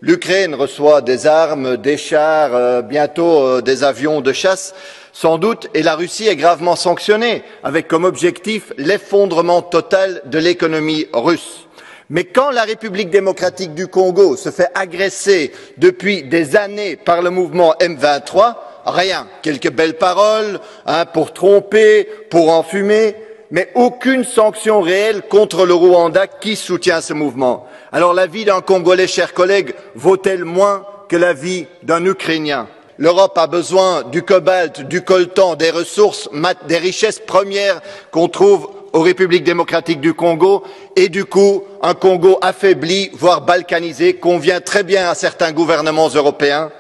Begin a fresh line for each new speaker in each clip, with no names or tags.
L'Ukraine reçoit des armes, des chars, bientôt des avions de chasse, sans doute, et la Russie est gravement sanctionnée, avec comme objectif l'effondrement total de l'économie russe. Mais quand la République démocratique du Congo se fait agresser depuis des années par le mouvement M23, rien, quelques belles paroles, pour tromper, pour enfumer, mais aucune sanction réelle contre le Rwanda qui soutient ce mouvement. Alors la vie d'un Congolais, chers collègues, vaut-elle moins que la vie d'un Ukrainien? L'Europe a besoin du cobalt, du coltan, des ressources, des richesses premières qu'on trouve aux républiques démocratiques du Congo, et du coup, un Congo affaibli, voire balkanisé, convient très bien à certains gouvernements européens.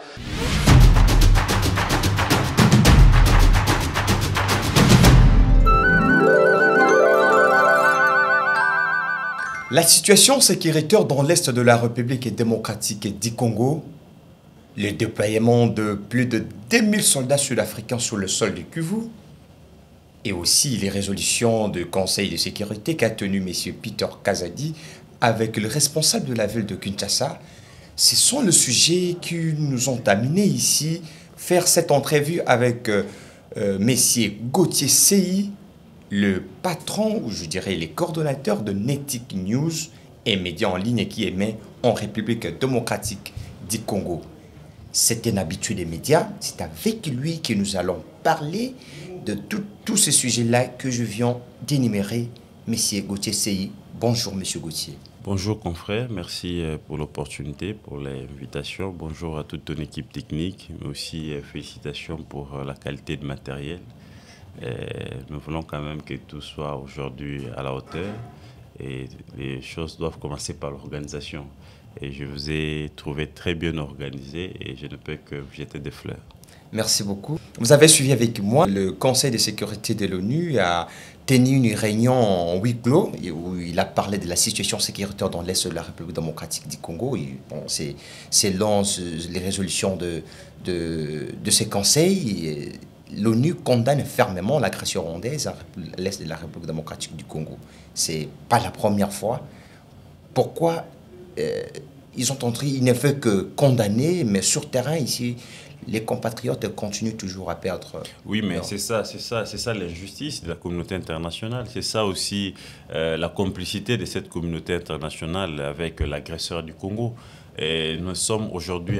La situation sécuritaire dans l'est de la République démocratique du Congo, le déploiement de plus de 2000 soldats sud-africains sur le sol du Kivu, et aussi les résolutions du Conseil de sécurité qu'a tenu M. Peter Kazadi avec le responsable de la ville de Kinshasa, ce sont les sujets qui nous ont amenés ici faire cette entrevue avec M. Gauthier Sei, le patron, ou je dirais les coordonnateurs de Netic News et médias en ligne qui émet en République démocratique du Congo. C'est un habitué des médias, c'est avec lui que nous allons parler de tous ces sujets-là que je viens d'énumérer. Monsieur Gauthier Sei, bonjour Monsieur Gauthier.
Bonjour confrère, merci pour l'opportunité, pour l'invitation. Bonjour à toute ton équipe technique, mais aussi félicitations pour la qualité de matériel. Nous voulons quand même que tout soit aujourd'hui à la hauteur et les choses doivent commencer par l'organisation. Et je vous ai trouvé très bien organisé et je ne peux que vous jeter des fleurs.
Merci beaucoup. Vous avez suivi avec moi le Conseil de sécurité de l'ONU a tenu une réunion en huis clos où il a parlé de la situation sécuritaire dans l'est de la République démocratique du Congo. Et bon, c'est dans les résolutions de ces conseils. L'ONU condamne fermement l'agression rwandaise à l'est de la République démocratique du Congo. Ce n'est pas la première fois. Pourquoi il ne fait que condamner, mais sur terrain ici, les compatriotes continuent toujours à perdre.
Oui, mais c'est ça l'injustice de la communauté internationale. C'est ça aussi la complicité de cette communauté internationale avec l'agresseur du Congo. Et nous sommes aujourd'hui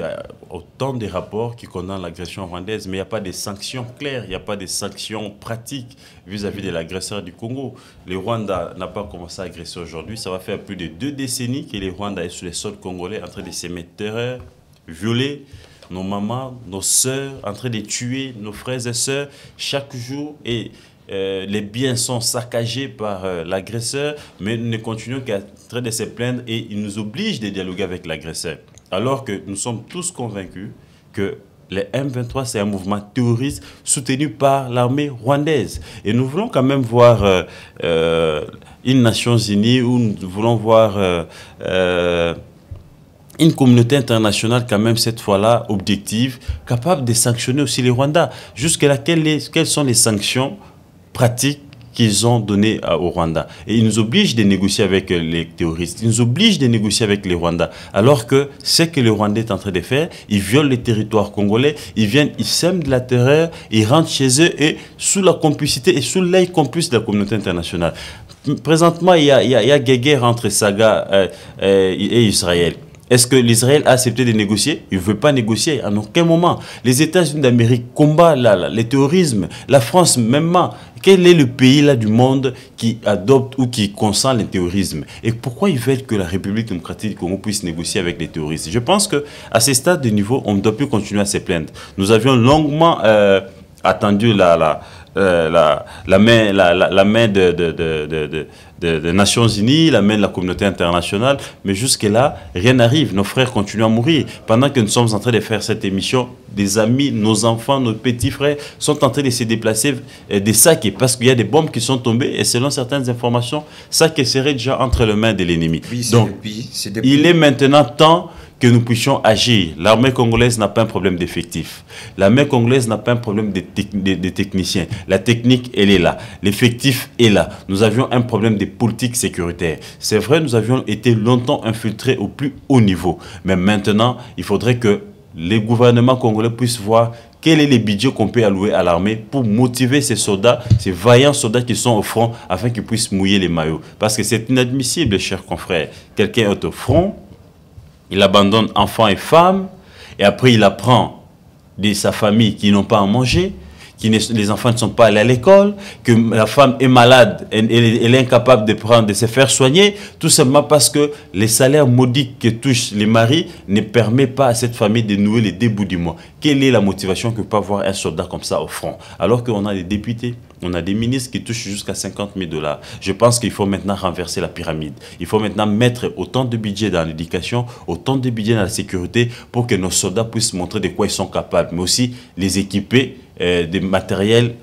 autant des rapports qui condamnent l'agression rwandaise, mais il n'y a pas de sanctions claires, il n'y a pas de sanctions pratiques vis-à-vis de l'agresseur du Congo. Le Rwanda n'a pas commencé à agresser aujourd'hui, ça va faire plus de 2 décennies que le Rwanda est sur les sols congolais en train de s'émettre terreur, violer nos mamans, nos sœurs, en train de tuer nos frères et sœurs chaque jour. Et les biens sont saccagés par l'agresseur, mais nous ne continuons qu'à train de se plaindre et il nous oblige de dialoguer avec l'agresseur. Alors que nous sommes tous convaincus que les M23, c'est un mouvement terroriste soutenu par l'armée rwandaise. Et nous voulons quand même voir une Nations Unies où nous voulons voir une communauté internationale quand même cette fois-là objective, capable de sanctionner aussi les Rwandais. Jusque-là, quelles sont les sanctions pratiques qu'ils ont données au Rwanda? Et ils nous obligent de négocier avec les terroristes, ils nous obligent de négocier avec les Rwandais, alors que ce que le Rwanda est en train de faire, ils violent les territoires congolais, ils viennent, ils sèment de la terreur, ils rentrent chez eux et sous la complicité et sous l'œil complice de la communauté internationale. Présentement, il y a guerre entre Saga et Israël. Est-ce que l'Israël a accepté de négocier? Il ne veut pas négocier en aucun moment. Les États-Unis d'Amérique combattent le terrorisme. La France, même. Quel est le pays là du monde qui adopte ou qui consent le terrorisme? Et pourquoi ils veulent que la République démocratique du Congo puisse négocier avec les terroristes? Je pense qu'à ce stade de niveau, on ne doit plus continuer à se plaindre. Nous avions longuement attendu la main des Nations Unies, la main de la communauté internationale, mais jusque-là, rien n'arrive. Nos frères continuent à mourir. Pendant que nous sommes en train de faire cette émission, des amis, nos enfants, nos petits frères sont en train de se déplacer des sacs parce qu'il y a des bombes qui sont tombées et selon certaines informations, ça qui serait déjà entre les mains de l'ennemi.
Oui,
donc, il est maintenant temps que nous puissions agir. L'armée congolaise n'a pas un problème d'effectifs. L'armée congolaise n'a pas un problème de techniciens. La technique, elle est là. L'effectif est là. Nous avions un problème de politique sécuritaire. C'est vrai, nous avions été longtemps infiltrés au plus haut niveau. Mais maintenant, il faudrait que les gouvernements congolais puissent voir quel est le budget qu'on peut allouer à l'armée pour motiver ces soldats, ces vaillants soldats qui sont au front, afin qu'ils puissent mouiller les maillots. Parce que c'est inadmissible, chers confrères. Quelqu'un est au front, il abandonne enfants et femmes, et après il apprend de sa famille qui n'ont pas à manger, les enfants ne sont pas allés à l'école, que la femme est malade, elle est incapable de se faire soigner, tout simplement parce que les salaires maudits que touchent les maris ne permettent pas à cette famille de nouer les débuts du mois. Quelle est la motivation que peut avoir un soldat comme ça au front? Alors qu'on a des députés, on a des ministres qui touchent jusqu'à 50 000 $. Je pense qu'il faut maintenant renverser la pyramide. Il faut maintenant mettre autant de budget dans l'éducation, autant de budget dans la sécurité pour que nos soldats puissent montrer de quoi ils sont capables, mais aussi les équiper des matériels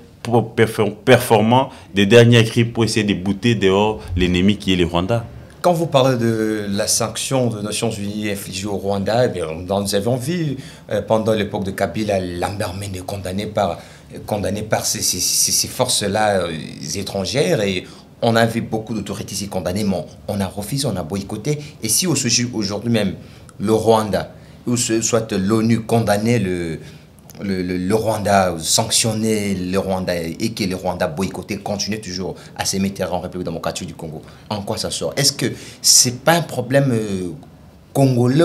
performants, des derniers cris pour essayer de bouter dehors l'ennemi qui est le Rwanda.
Quand vous parlez de la sanction des Nations Unies infligée au Rwanda, eh bien, nous avons vu pendant l'époque de Kabila, Lambert Mende condamné par ces forces-là étrangères, et on a vu beaucoup d'autorités ici condamnées, mais on a refusé, on a boycotté. Et si aujourd'hui même le Rwanda, ou soit l'ONU condamnait le Rwanda, sanctionner le Rwanda et que le Rwanda boycotté continue toujours à s'émettre en République démocratique du Congo, en quoi ça sort? Est-ce que c'est pas un problème congolais,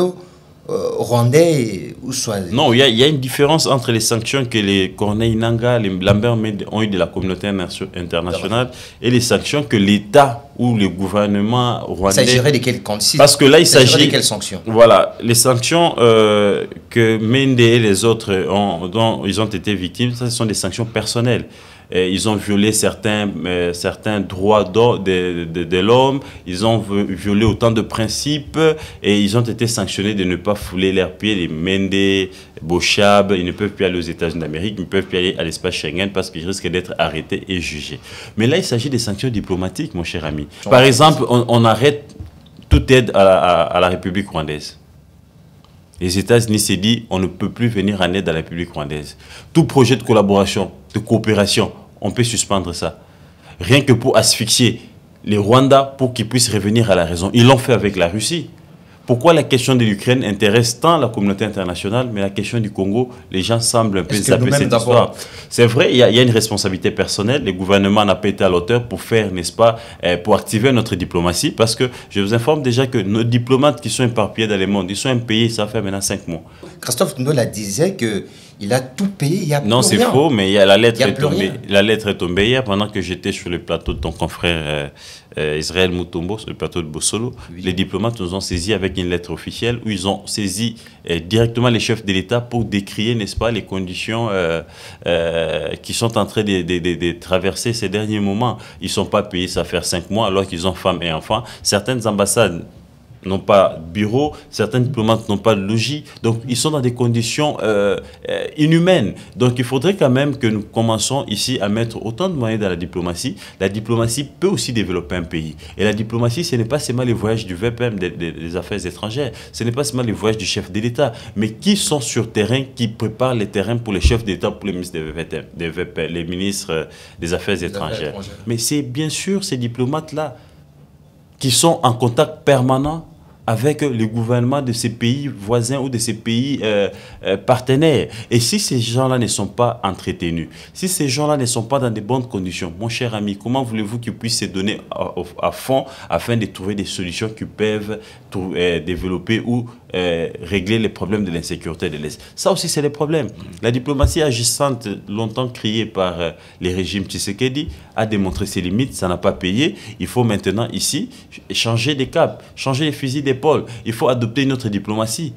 rwandais ou soit...
Non, il y a une différence entre les sanctions que les Corneille Nangaa, les Lambert Mende ont eu de la communauté internationale et les sanctions que l'État ou le gouvernement rwandais...
Il s'agirait de quelles conditions?
Parce que là, il s'agit...
de quelles sanctions?
Voilà, les sanctions que Mende et les autres dont ils ont été victimes, ce sont des sanctions personnelles. Ils ont violé certains droits de l'homme, ils ont violé autant de principes et ils ont été sanctionnés de ne pas fouler leurs pieds. Les Mende, Bochab, ils ne peuvent plus aller aux États-Unis d'Amérique, ils ne peuvent plus aller à l'espace Schengen parce qu'ils risquent d'être arrêtés et jugés. Mais là, il s'agit des sanctions diplomatiques, mon cher ami. Par exemple, on arrête toute aide à la République rwandaise. Les États-Unis s'est dit, on ne peut plus venir en aide à la République rwandaise. Tout projet de collaboration, de coopération, on peut suspendre ça. Rien que pour asphyxier les Rwandais pour qu'ils puissent revenir à la raison. Ils l'ont fait avec la Russie. Pourquoi la question de l'Ukraine intéresse tant la communauté internationale, mais la question du Congo, les gens semblent un peu zapper cette histoire. C'est vrai, il y a une responsabilité personnelle. Le gouvernement n'a pas été à l'auteur pour faire, n'est-ce pas, pour activer notre diplomatie, parce que je vous informe déjà que nos diplomates qui sont éparpillés dans le monde, ils sont impayés, ça fait maintenant 5 mois.
Christophe Ndola disait qu'il a tout payé, il y a plus rien.
Non, c'est faux, mais la lettre est tombée hier pendant que j'étais sur le plateau de ton confrère Israël Mutombo, sur le plateau de Bossolo. Oui. Les diplomates nous ont saisi avec une lettre officielle où ils ont saisi directement les chefs de l'État pour décrier, n'est-ce pas, les conditions qui sont en train de traverser ces derniers moments. Ils ne sont pas payés, ça fait 5 mois, alors qu'ils ont femmes et enfants. Certaines ambassades n'ont pas de bureau, certains diplomates n'ont pas de logis, donc ils sont dans des conditions inhumaines. Donc il faudrait quand même que nous commençons ici à mettre autant de moyens dans la diplomatie. La diplomatie peut aussi développer un pays. Et la diplomatie, ce n'est pas seulement les voyages du VPM des affaires étrangères, ce n'est pas seulement les voyages du chef de l'État, mais qui sont sur terrain, qui préparent les terrains pour les chefs d'État, pour les ministres des VPM, les ministres des affaires étrangères. Mais c'est bien sûr ces diplomates-là qui sont en contact permanent avec le gouvernement de ces pays voisins ou de ces pays partenaires. Et si ces gens-là ne sont pas entretenus, si ces gens-là ne sont pas dans de bonnes conditions, mon cher ami, comment voulez-vous qu'ils puissent se donner à fond afin de trouver des solutions qui peuvent développer ou régler les problèmes de l'insécurité de l'Est? Ça aussi, c'est le problème. La diplomatie agissante, longtemps criée par les régimes Tshisekedi, a démontré ses limites, ça n'a pas payé. Il faut maintenant, ici, changer des caps, changer les fusils d'épaule. Il faut adopter une autre diplomatie.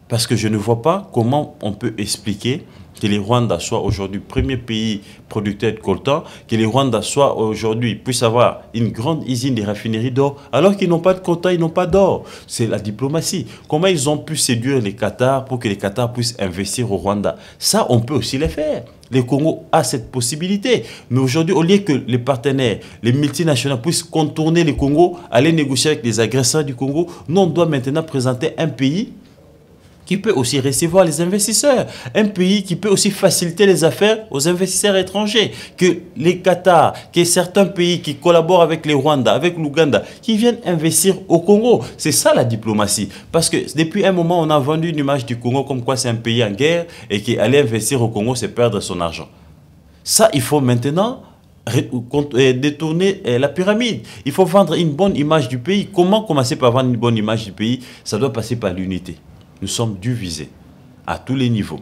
Parce que je ne vois pas comment on peut expliquer que les Rwandais soient aujourd'hui premier pays producteur de coltan, que les Rwandais soient aujourd'hui, puissent avoir une grande usine de raffinerie d'or, alors qu'ils n'ont pas de coltan, ils n'ont pas d'or. C'est la diplomatie. Comment ils ont pu séduire les Qatars pour que les Qatars puissent investir au Rwanda? Ça, on peut aussi le faire. Le Congo a cette possibilité. Mais aujourd'hui, au lieu que les partenaires, les multinationales puissent contourner le Congo, aller négocier avec les agresseurs du Congo, nous, on doit maintenant présenter un pays qui peut aussi recevoir les investisseurs, un pays qui peut aussi faciliter les affaires aux investisseurs étrangers, que les Qatar, que certains pays qui collaborent avec les Rwanda, avec l'Ouganda, qui viennent investir au Congo. C'est ça la diplomatie. Parce que depuis un moment, on a vendu une image du Congo comme quoi c'est un pays en guerre et qui aller investir au Congo, c'est perdre son argent. Ça, il faut maintenant détourner la pyramide. Il faut vendre une bonne image du pays. Comment commencer par vendre une bonne image du pays? Ça doit passer par l'unité. Nous sommes divisés à tous les niveaux.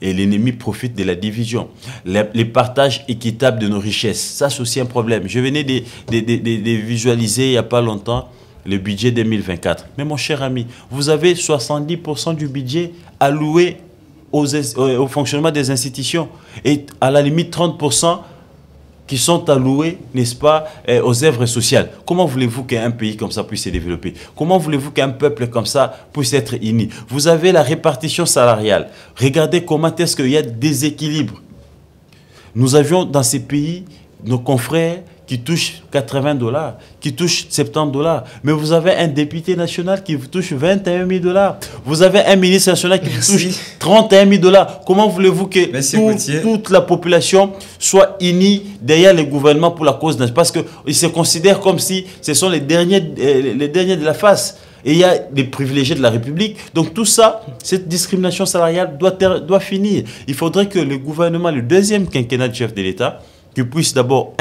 Et l'ennemi profite de la division. Les partages équitables de nos richesses, ça c'est aussi un problème. Je venais de visualiser il n'y a pas longtemps le budget 2024. Mais mon cher ami, vous avez 70% du budget alloué au fonctionnement des institutions. Et à la limite 30% qui sont alloués, n'est-ce pas, aux œuvres sociales. Comment voulez-vous qu'un pays comme ça puisse se développer? Comment voulez-vous qu'un peuple comme ça puisse être uni? Vous avez la répartition salariale. Regardez comment est-ce qu'il y a des déséquilibres. Nous avions dans ces pays nos confrères qui touchent 80 $, qui touchent 70 $. Mais vous avez un député national qui vous touche 21 000 $. Vous avez un ministre national qui vous touche 31 000 $. Comment voulez-vous que toute la population soit unie derrière le gouvernement pour la cause? Parce qu'ils se considèrent comme si ce sont les derniers de la face. Et il y a des privilégiés de la République. Donc tout ça, cette discrimination salariale doit finir. Il faudrait que le gouvernement, le deuxième quinquennat du chef de l'État, qui puisse d'abord,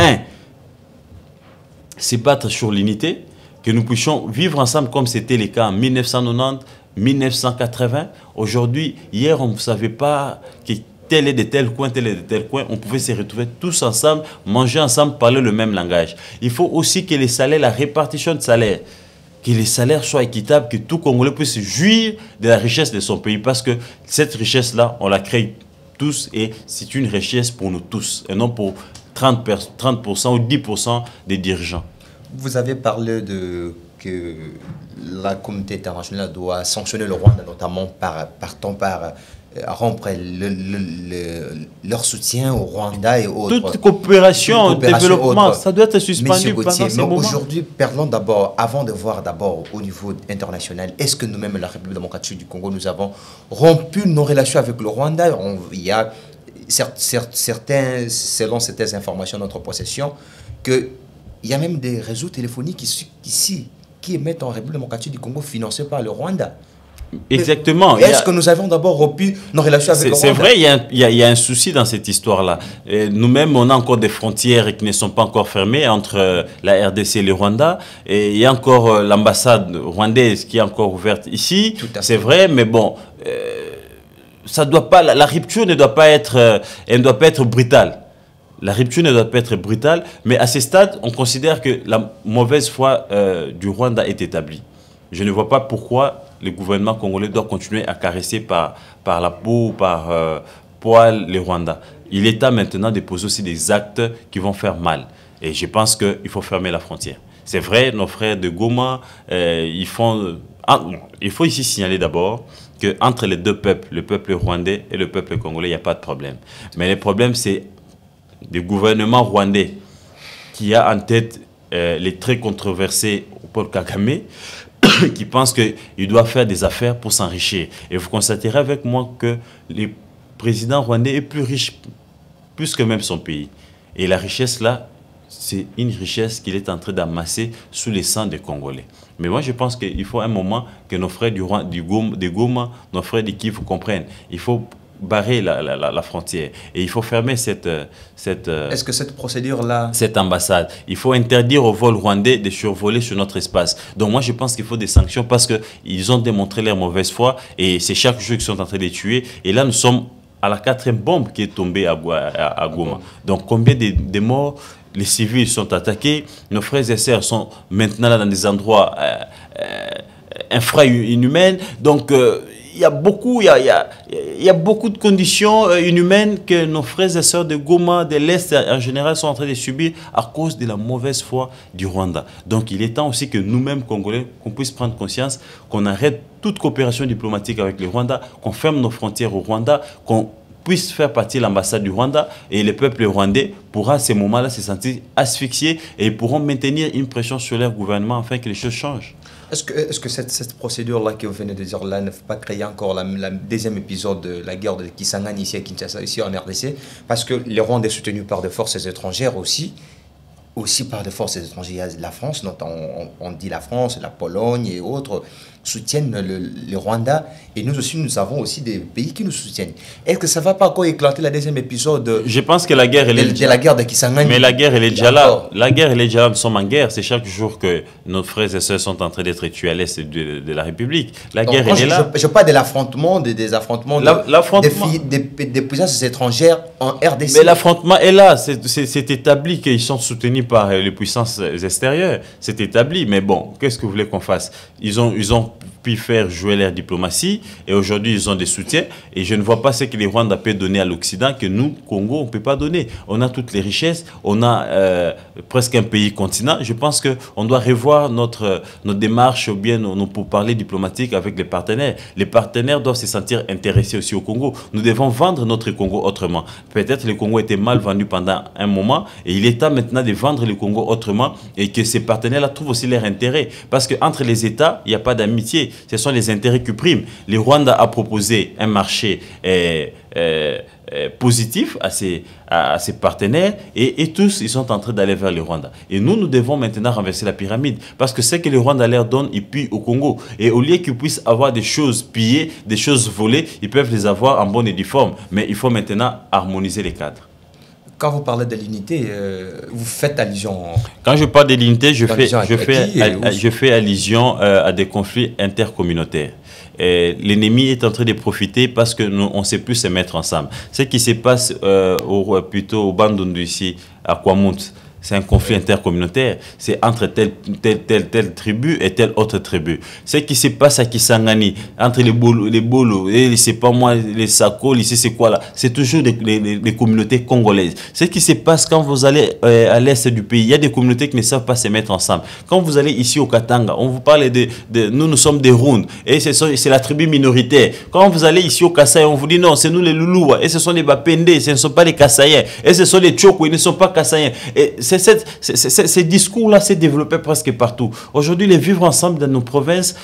se battre sur l'unité, que nous puissions vivre ensemble comme c'était le cas en 1990, 1980. Aujourd'hui, hier, on ne savait pas que tel est de tel coin, tel est de tel coin. On pouvait se retrouver tous ensemble, manger ensemble, parler le même langage. Il faut aussi que les salaires, la répartition de salaires, que les salaires soient équitables, que tout Congolais puisse jouir de la richesse de son pays. Parce que cette richesse-là, on la crée tous et c'est une richesse pour nous tous et non pour 30% ou 10% des dirigeants.
Vous avez parlé que la communauté internationale doit sanctionner le Rwanda, notamment par rompre leur soutien au Rwanda et autres.
Toute coopération, développement, ça doit être suspendu pendant ce moment.
Aujourd'hui, parlons d'abord, avant de voir d'abord au niveau international, est-ce que nous-mêmes, la République démocratique du Congo, nous avons rompu nos relations avec le Rwanda? Il y a certains, selon certaines informations de notre possession, qu'il y a même des réseaux téléphoniques ici qui émettent en République démocratique du Congo financés par le Rwanda.
Exactement.
Est-ce que nous avons d'abord rompu nos relations avec le Rwanda?
C'est vrai, il y a un souci dans cette histoire-là. Nous-mêmes, on a encore des frontières qui ne sont pas encore fermées entre la RDC et le Rwanda. Et il y a encore l'ambassade rwandaise qui est encore ouverte ici. C'est vrai, mais bon... ça doit pas, la rupture ne doit pas être, elle ne doit pas être brutale. La rupture ne doit pas être brutale, mais à ce stade, on considère que la mauvaise foi du Rwanda est établie. Je ne vois pas pourquoi le gouvernement congolais doit continuer à caresser par la peau, par poil les Rwandais. Il est temps maintenant de poser aussi des actes qui vont faire mal. Et je pense qu'il faut fermer la frontière. C'est vrai, nos frères de Goma, il faut ici signaler d'abord qu'entre les deux peuples, le peuple rwandais et le peuple congolais, il n'y a pas de problème. Mais le problème, c'est le gouvernement rwandais qui a en tête les très controversés Paul Kagame, qui pense qu'il doit faire des affaires pour s'enrichir. Et vous constaterez avec moi que le président rwandais est plus riche, plus que même son pays. Et la richesse là, c'est une richesse qu'il est en train d'amasser sous les sangs des Congolais. Mais moi, je pense qu'il faut un moment que nos frères de Goma, nos frères du Kivu comprennent. Il faut barrer la frontière. Et il faut fermer cette est-ce
que cette procédure-là...
Cette ambassade. Il faut interdire aux vols rwandais de survoler sur notre espace. Donc moi, je pense qu'il faut des sanctions parce qu'ils ont démontré leur mauvaise foi et c'est chaque jour qu'ils sont en train de tuer. Et là, nous sommes à la 4e bombe qui est tombée à Goma. Donc combien de morts? Les civils sont attaqués, nos frères et sœurs sont maintenant là dans des endroits infra-inhumains. Donc il y a beaucoup de conditions inhumaines que nos frères et sœurs de Goma, de l'Est en général, sont en train de subir à cause de la mauvaise foi du Rwanda. Donc il est temps aussi que nous-mêmes, Congolais, qu'on puisse prendre conscience, qu'on arrête toute coopération diplomatique avec le Rwanda, qu'on ferme nos frontières au Rwanda, qu'on puisse faire partie de l'ambassade du Rwanda et le peuple rwandais pourra à ces moments-là se sentir asphyxié et ils pourront maintenir une pression sur leur gouvernement afin que les choses changent.
Est-ce que cette procédure-là que vous venez de dire là ne fait pas créer encore la deuxième épisode de la guerre de Kisangani ici à Kinshasa, ici en RDC? Parce que le Rwanda est soutenu par des forces étrangères aussi par des forces étrangères. La France, on dit la France, la Pologne et autres soutiennent le Rwanda, et nous aussi, nous avons aussi des pays qui nous soutiennent. Est-ce que ça ne va pas encore éclater la deuxième épisode?
Je pense que la guerre, elle est déjà...
la guerre de Kisangani.
Mais la guerre, elle est déjà là. La guerre, elle est déjà là. Nous sommes en guerre. C'est chaque jour que nos frères et sœurs sont en train d'être tués à l'est de la République. La guerre, elle est là.
Je parle de l'affrontement, des affrontements des puissances étrangères en RDC.
Mais l'affrontement est là. C'est établi qu'ils sont soutenus par les puissances extérieures. C'est établi. Mais bon, qu'est-ce que vous voulez qu'on fasse? Ils ont pu faire jouer leur diplomatie, et aujourd'hui ils ont des soutiens, et je ne vois pas ce que les Rwandais peuvent donner à l'Occident que nous, Congo, on ne peut pas donner. On a toutes les richesses, on a presque un pays continent. Je pense qu'on doit revoir notre démarche ou bien nos pourparlers diplomatiques avec les partenaires. Les partenaires doivent se sentir intéressés aussi au Congo. Nous devons vendre notre Congo autrement. Peut-être le Congo était mal vendu pendant un moment, et il est temps maintenant de vendre le Congo autrement, et que ces partenaires-là trouvent aussi leur intérêt. Parce qu'entre les États, il n'y a pas d'amitié. Ce sont les intérêts qui priment. Le Rwanda a proposé un marché positif à ses partenaires, et tous, ils sont en train d'aller vers le Rwanda. Et nous devons maintenant renverser la pyramide. Parce que ce que le Rwanda leur donne, ils pillent au Congo. Et au lieu qu'ils puissent avoir des choses pillées, des choses volées, ils peuvent les avoir en bonne et due forme. Mais il faut maintenant harmoniser les cadres.
Quand vous parlez de l'unité, vous faites allusion...
Quand je parle de l'unité, je fais allusion à des conflits intercommunautaires. L'ennemi est en train de profiter parce qu'on ne sait plus se mettre ensemble. Ce qui se passe plutôt au Bandundu ici, à Kwamount, c'est un conflit intercommunautaire. C'est entre telle tribu et telle autre tribu. Ce qui se passe à Kisangani, entre les Bolo et c'est pas moi, les Sakol, ici c'est quoi là? C'est toujours des communautés congolaises. Ce qui se passe quand vous allez à l'est du pays, il y a des communautés qui ne savent pas se mettre ensemble. Quand vous allez ici au Katanga, on vous parle nous sommes des Rounds, et c'est la tribu minoritaire. Quand vous allez ici au Kasaï, on vous dit non, c'est nous les Loulous, et ce sont les Bapende, ce ne sont pas les Kasaïens, et ce sont les Tchoko, ils ne sont pas Kasaïens. Et ces discours-là s'est développé presque partout. Aujourd'hui, les vivre ensemble dans nos provinces,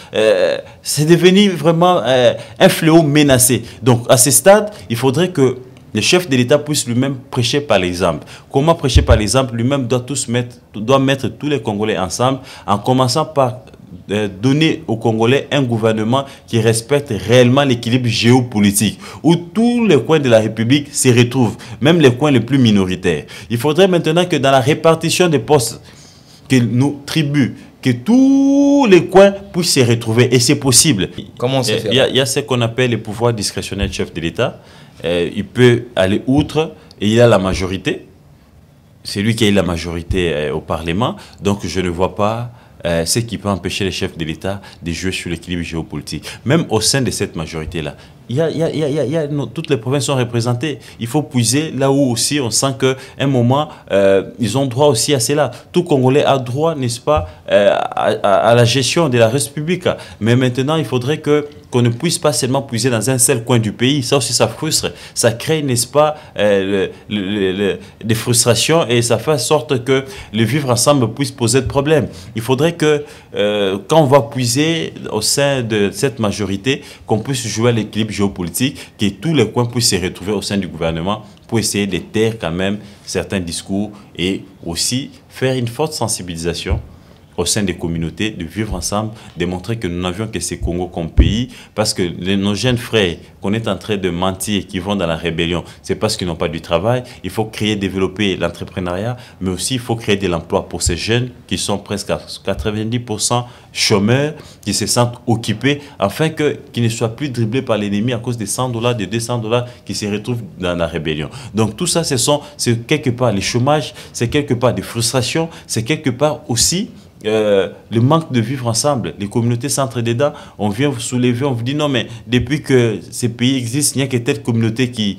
c'est devenu vraiment un fléau menacé. Donc, à ce stade, il faudrait que le chef de l'État puisse lui-même prêcher par l'exemple. Comment prêcher par l'exemple? Lui-même doit mettre tous les Congolais ensemble, en commençant par donner aux Congolais un gouvernement qui respecte réellement l'équilibre géopolitique, où tous les coins de la République se retrouvent, même les coins les plus minoritaires. Il faudrait maintenant que dans la répartition des postes, que nos tribus, que tous les coins puissent se retrouver, et c'est possible.
Comment on sait faire?
Il y a ce qu'on appelle le pouvoir discrétionnaire du chef de l'État. Il peut aller outre, et il a la majorité. C'est lui qui a eu la majorité au Parlement, donc je ne vois pas ce qui peut empêcher les chefs de l'État de jouer sur l'équilibre géopolitique. Même au sein de cette majorité-là, toutes les provinces sont représentées. Il faut puiser là où aussi on sent qu'à un moment, ils ont droit aussi à cela. Tout Congolais a droit, n'est-ce pas, à la gestion de la République. Mais maintenant, il faudrait qu'on ne puisse pas seulement puiser dans un seul coin du pays. Ça aussi, ça frustre. Ça crée, n'est-ce pas, des frustrations, et ça fait en sorte que le vivre ensemble puisse poser de problèmes. Il faudrait que, quand on va puiser au sein de cette majorité, qu'on puisse jouer à l'équilibre géopolitique, que tous les coins puissent se retrouver au sein du gouvernement pour essayer de taire quand même certains discours, et aussi faire une forte sensibilisation au sein des communautés, de vivre ensemble, de montrer que nous n'avions que ces Congo comme pays, parce que nos jeunes frères qu'on est en train de mentir, qui vont dans la rébellion, c'est parce qu'ils n'ont pas du travail. Il faut créer, développer l'entrepreneuriat, mais aussi il faut créer de l'emploi pour ces jeunes qui sont presque à 90% chômeurs, qui se sentent occupés, afin qu'ils ne soient plus dribblés par l'ennemi à cause des $100, des $200 qui se retrouvent dans la rébellion. Donc tout ça, c'est quelque part les chômages, c'est quelque part des frustrations, c'est quelque part aussi le manque de vivre ensemble. Les communautés s'entraident dedans. On vient vous soulever, on vous dit non, mais depuis que ces pays existent, il n'y a que telle communauté qui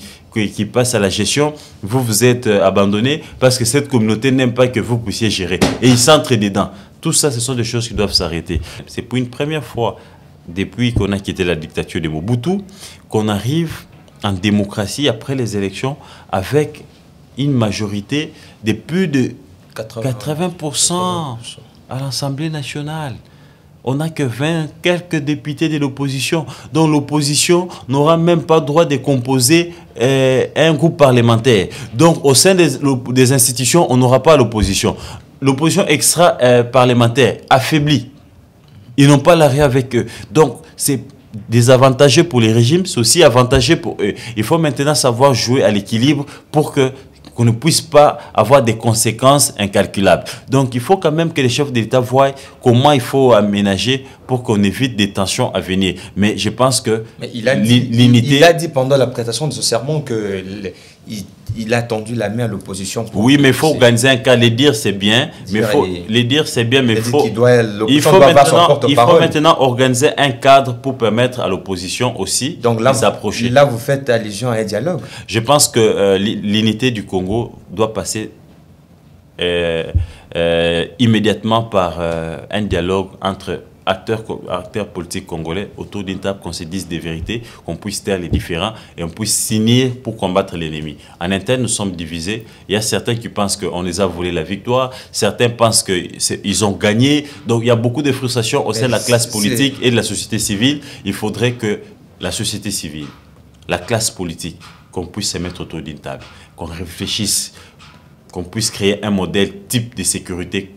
passe à la gestion. Vous êtes abandonnés parce que cette communauté n'aime pas que vous puissiez gérer. Et ils s'entraident dedans. Tout ça, ce sont des choses qui doivent s'arrêter. C'est pour une première fois, depuis qu'on a quitté la dictature de Mobutu, qu'on arrive en démocratie après les élections avec une majorité de plus de 80% à l'Assemblée nationale. on n'a que 20 quelques députés de l'opposition. Donc l'opposition n'aura même pas le droit de composer un groupe parlementaire. Donc au sein des institutions, on n'aura pas l'opposition. L'opposition extra-parlementaire affaiblie. Ils n'ont pas l'arrêt avec eux. Donc c'est désavantageux pour les régimes, c'est aussi avantageux pour eux. Il faut maintenant savoir jouer à l'équilibre pour qu'on ne puisse pas avoir des conséquences incalculables. Donc il faut quand même que les chefs d'État voient comment il faut aménager pour qu'on évite des tensions à venir. Mais je pense que l'unité...
Il a dit pendant la prestation de ce sermon que il a tendu la main à l'opposition.
Oui, mais il faut organiser un cas. Les dire, c'est bien. Mais les dire, c'est bien, mais il faut maintenant organiser un cadre pour permettre à l'opposition aussi de s'approcher.
Là, vous faites allusion à un dialogue.
Je pense que l'unité du Congo doit passer immédiatement par un dialogue entre acteurs politiques congolais autour d'une table, qu'on se dise des vérités, qu'on puisse taire les différends et on puisse s'unir pour combattre l'ennemi. En interne, nous sommes divisés. Il y a certains qui pensent qu'on les a volé la victoire, certains pensent qu'ils ont gagné. Donc il y a beaucoup de frustrations au sein de la classe politique et de la société civile. Il faudrait que la société civile, la classe politique, qu'on puisse se mettre autour d'une table, qu'on réfléchisse, qu'on puisse créer un modèle type de sécurité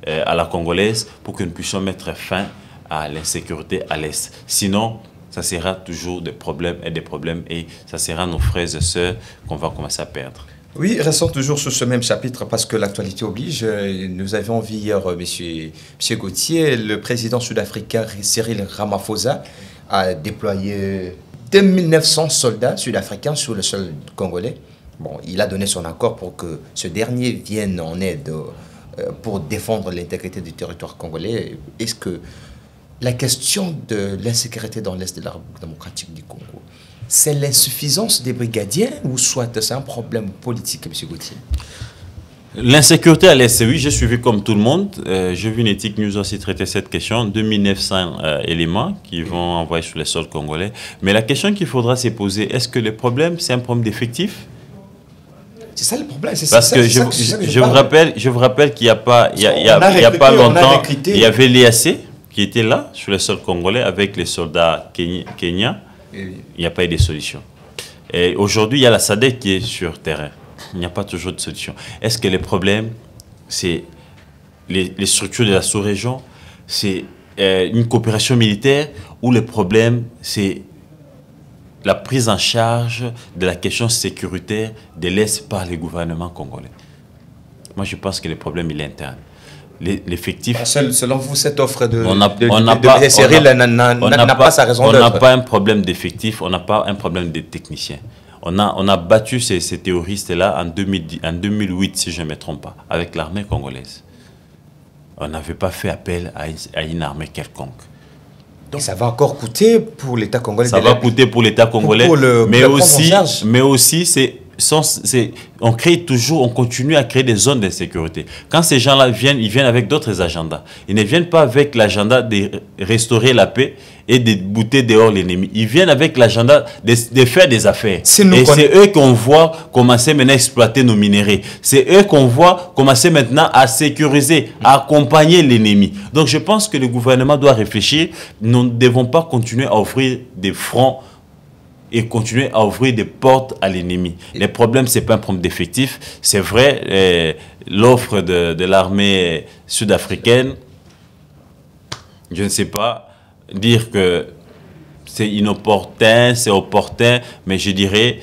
à la congolaise pour que nous puissions mettre fin à l'insécurité à l'Est. Sinon, ça sera toujours des problèmes et ça sera nos frères et sœurs qu'on va commencer à perdre.
Oui, restons toujours sur ce même chapitre parce que l'actualité oblige. Nous avions vu hier, M. Gauthier, le président sud-africain Cyril Ramaphosa a déployé 2900 soldats sud-africains sur le sol congolais. Bon, il a donné son accord pour que ce dernier vienne en aide pour défendre l'intégrité du territoire congolais. Est-ce que la question de l'insécurité dans l'Est de la République démocratique du Congo, c'est l'insuffisance des brigadiers ou soit c'est un problème politique, M. Gauthier?
L'insécurité à l'Est, oui, j'ai suivi comme tout le monde. J'ai vu une éthique news aussi traiter cette question. 2900 éléments qui vont envoyer sur les sols congolais. Mais la question qu'il faudra se poser, est-ce que le problème, c'est un problème d'effectif?
C'est ça le problème.
Parce que je vous rappelle qu'il n'y a pas, longtemps, il y avait l'EAC qui était là, sur les sols congolais, avec les soldats kenyans. Il n'y a pas eu de solution. Et aujourd'hui, il y a la SADC qui est sur terrain. Il n'y a pas toujours de solution. Est-ce que le problème, c'est les structures de la sous-région, c'est une coopération militaire, ou le problème, c'est la prise en charge de la question sécuritaire de l'Est par les gouvernements congolais? Moi, je pense que le problème, il est interne. L'effectif...
Selon vous, cette offre de
Cyril
n'a pas sa raison d'être.
On n'a pas un problème d'effectif, on n'a pas un problème de techniciens. On a battu ces terroristes-là en 2008, si je ne me trompe pas, avec l'armée congolaise. On n'avait pas fait appel à une armée quelconque.
Donc, ça va encore coûter pour l'État congolais.
Ça va coûter pour l'État congolais, mais aussi on continue à créer des zones d'insécurité. Quand ces gens-là viennent, ils viennent avec d'autres agendas. Ils ne viennent pas avec l'agenda de restaurer la paix et de bouter dehors l'ennemi. Ils viennent avec l'agenda de faire des affaires. Et c'est eux qu'on voit commencer maintenant à exploiter nos minéraux. C'est eux qu'on voit commencer maintenant à sécuriser, à accompagner l'ennemi. Donc je pense que le gouvernement doit réfléchir. Nous ne devons pas continuer à offrir des fronts et continuer à ouvrir des portes à l'ennemi. Le problème, ce n'est pas un problème d'effectif. C'est vrai, l'offre de l'armée sud-africaine, je ne sais pas dire que c'est inopportun, c'est opportun, mais je dirais,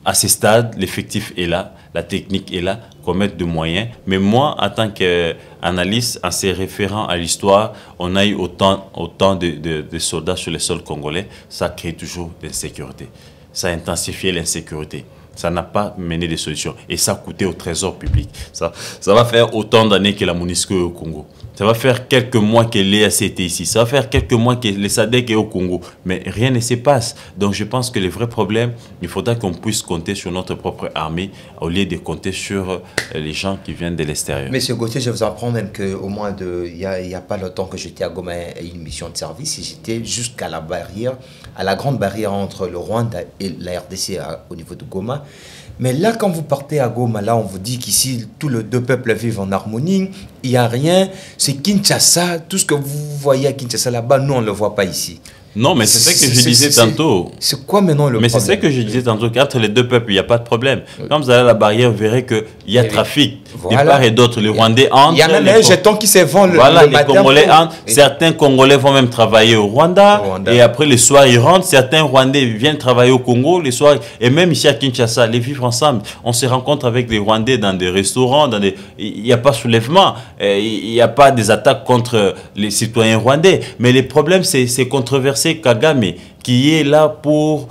à ce stade, l'effectif est là, la technique est là, qu'on mette de moyens. Mais moi, en tant qu'analyste, en se référant à l'histoire, on a eu autant de soldats sur les sols congolais, ça crée toujours de l'insécurité. Ça a intensifié l'insécurité. Ça n'a pas mené de solutions. Et ça a coûté au trésor public. Ça va faire autant d'années que la MONUSCO est au Congo. Ça va faire quelques mois que l'EAC était ici. Ça va faire quelques mois que le SADC est au Congo. Mais rien ne se passe. Donc je pense que le vrai problème, il faudra qu'on puisse compter sur notre propre armée au lieu de compter sur les gens qui viennent de l'extérieur.
Monsieur Gauthier, je vous apprends même qu'au moins, il n'y a pas longtemps que j'étais à Goma à une mission de service et j'étais jusqu'à la barrière, à la grande barrière entre le Rwanda et la RDC au niveau de Goma. Mais là, quand vous partez à Goma, là, on vous dit qu'ici, tous les deux peuples vivent en harmonie, il n'y a rien. C'est c'est Kinshasa, tout ce que vous voyez à Kinshasa là-bas, nous on ne le voit pas ici.
Non, mais c'est ça que je disais tantôt.
C'est quoi maintenant le problème?
Mais c'est ça que je disais tantôt, qu'entre les deux peuples, il n'y a pas de problème. Quand vous allez à la barrière, vous verrez qu'il y a trafic.
Voilà.
De part et d'autre, les Rwandais entrent.
Il y a même un jeton qui se vend le
voilà, les
matin.
Congolais entrent. Certains Congolais vont même travailler au Rwanda. Et après, le soir, ils rentrent. Certains Rwandais viennent travailler au Congo. Les soirs, et même ici à Kinshasa, les vivre ensemble. On se rencontre avec les Rwandais dans des restaurants. Il n'y a pas de soulèvement. Il n'y a pas des attaques contre les citoyens rwandais. Mais le problème, c'est controversé Kagame, qui est là pour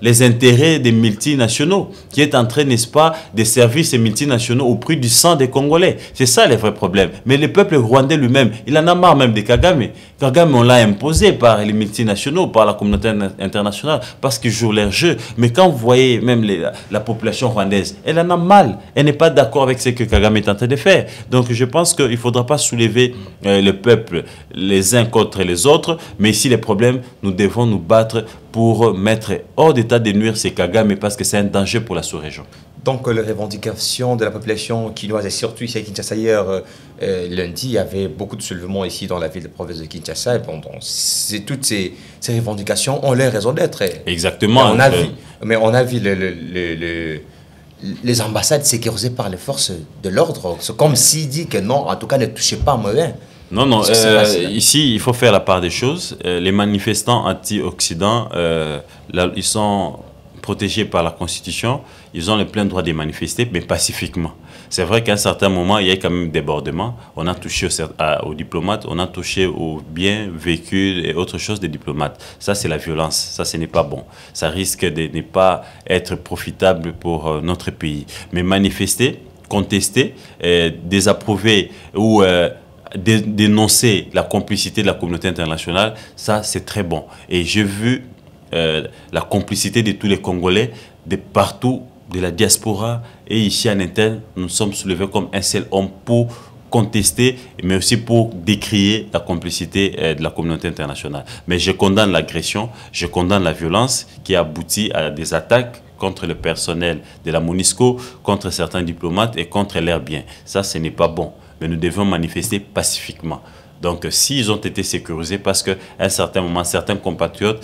les intérêts des multinationaux, qui est en train, n'est-ce pas, de servir ces multinationaux au prix du sang des Congolais. C'est ça le vrai problème. Mais le peuple rwandais lui-même, il en a marre même de Kagame. Kagame, on l'a imposé par les multinationaux, par la communauté internationale, parce qu'ils jouent leur jeu. Mais quand vous voyez même la population rwandaise, elle en a mal. Elle n'est pas d'accord avec ce que Kagame est en train de faire. Donc je pense qu'il ne faudra pas soulever le peuple les uns contre les autres. Mais ici, les problèmes, nous devons nous battre pour mettre hors d'état de nuire ces Kagame, parce que c'est un danger pour la sous-région. Donc
les revendications de la population quinoise, et surtout ici à Kinshasa hier, lundi, il y avait beaucoup de soulèvements ici dans la ville de province de Kinshasa. Et bon, toutes ces revendications ont leur raison d'être.
Exactement.
Mais on a vu les ambassades sécurisées par les forces de l'ordre. C'est comme s'il dit que non, en tout cas, ne touchez pas à moi.
Non, non, ici, il faut faire la part des choses. Les manifestants anti-Occident, ils sont protégés par la Constitution. Ils ont le plein droit de manifester, mais pacifiquement. C'est vrai qu'à un certain moment, il y a quand même débordement. On a touché aux diplomates, on a touché aux biens, véhicules et autres choses des diplomates. Ça, c'est la violence. Ça, ce n'est pas bon. Ça risque de ne pas être profitable pour notre pays. Mais manifester, contester, désapprouver ou dénoncer la complicité de la communauté internationale, ça c'est très bon. Et j'ai vu la complicité de tous les Congolais, de partout, de la diaspora et ici en interne, nous sommes soulevés comme un seul homme pour contester, mais aussi pour décrier la complicité de la communauté internationale. Mais je condamne l'agression, je condamne la violence qui aboutit à des attaques contre le personnel de la MONUSCO, contre certains diplomates et contre leurs biens. Ça, ce n'est pas bon. Mais nous devons manifester pacifiquement. Donc, s'ils ont été sécurisés, parce qu'à un certain moment, certains compatriotes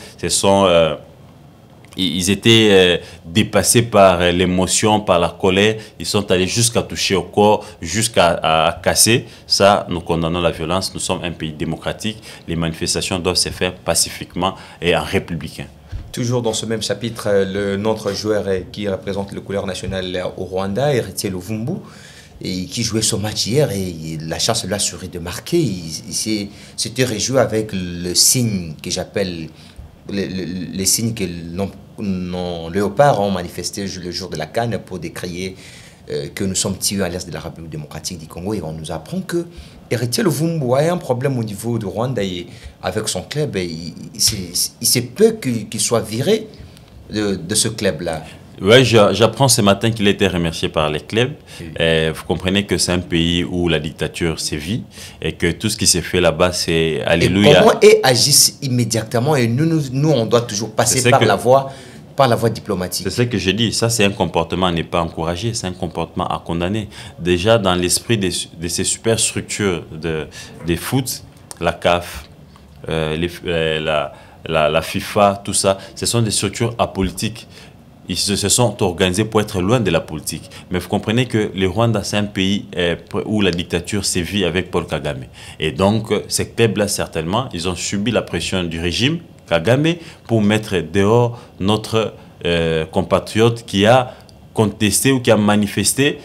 ils étaient dépassés par l'émotion, par la colère, ils sont allés jusqu'à toucher au corps, jusqu'à casser. Ça, nous condamnons la violence. Nous sommes un pays démocratique. Les manifestations doivent se faire pacifiquement et en républicain.
Toujours dans ce même chapitre, notre joueur qui représente le couleur nationale au Rwanda, Héritier Luvumbu, et qui jouait son match hier, et la chance l'a assuré de marquer. Il s'était réjoui avec le signe que j'appelle les signes que nos léopards ont manifesté le jour de la CAN pour décrier que nous sommes tués à l'est de la République démocratique du Congo. Et on nous apprend que Héritier Luvumbu a un problème au niveau du Rwanda et avec son club. Il se peut qu'il soit viré de ce club-là.
Oui, j'apprends ce matin qu'il a été remercié par les clubs. Vous comprenez que c'est un pays où la dictature sévit et que tout ce qui s'est fait là-bas, c'est alléluia.
Et comment ils agissent immédiatement et nous, on doit toujours passer par la voie diplomatique.
C'est ce que je dis. Ça, c'est un comportement à ne pas encourager. C'est un comportement à condamner. Déjà, dans l'esprit de ces super structures de foot, la CAF, la FIFA, tout ça, ce sont des structures apolitiques. Ils se sont organisés pour être loin de la politique. Mais vous comprenez que le Rwanda, c'est un pays où la dictature sévit avec Paul Kagame. Et donc, ces clubs-là, certainement, ils ont subi la pression du régime Kagame pour mettre dehors notre compatriote qui a contesté ou qui a manifesté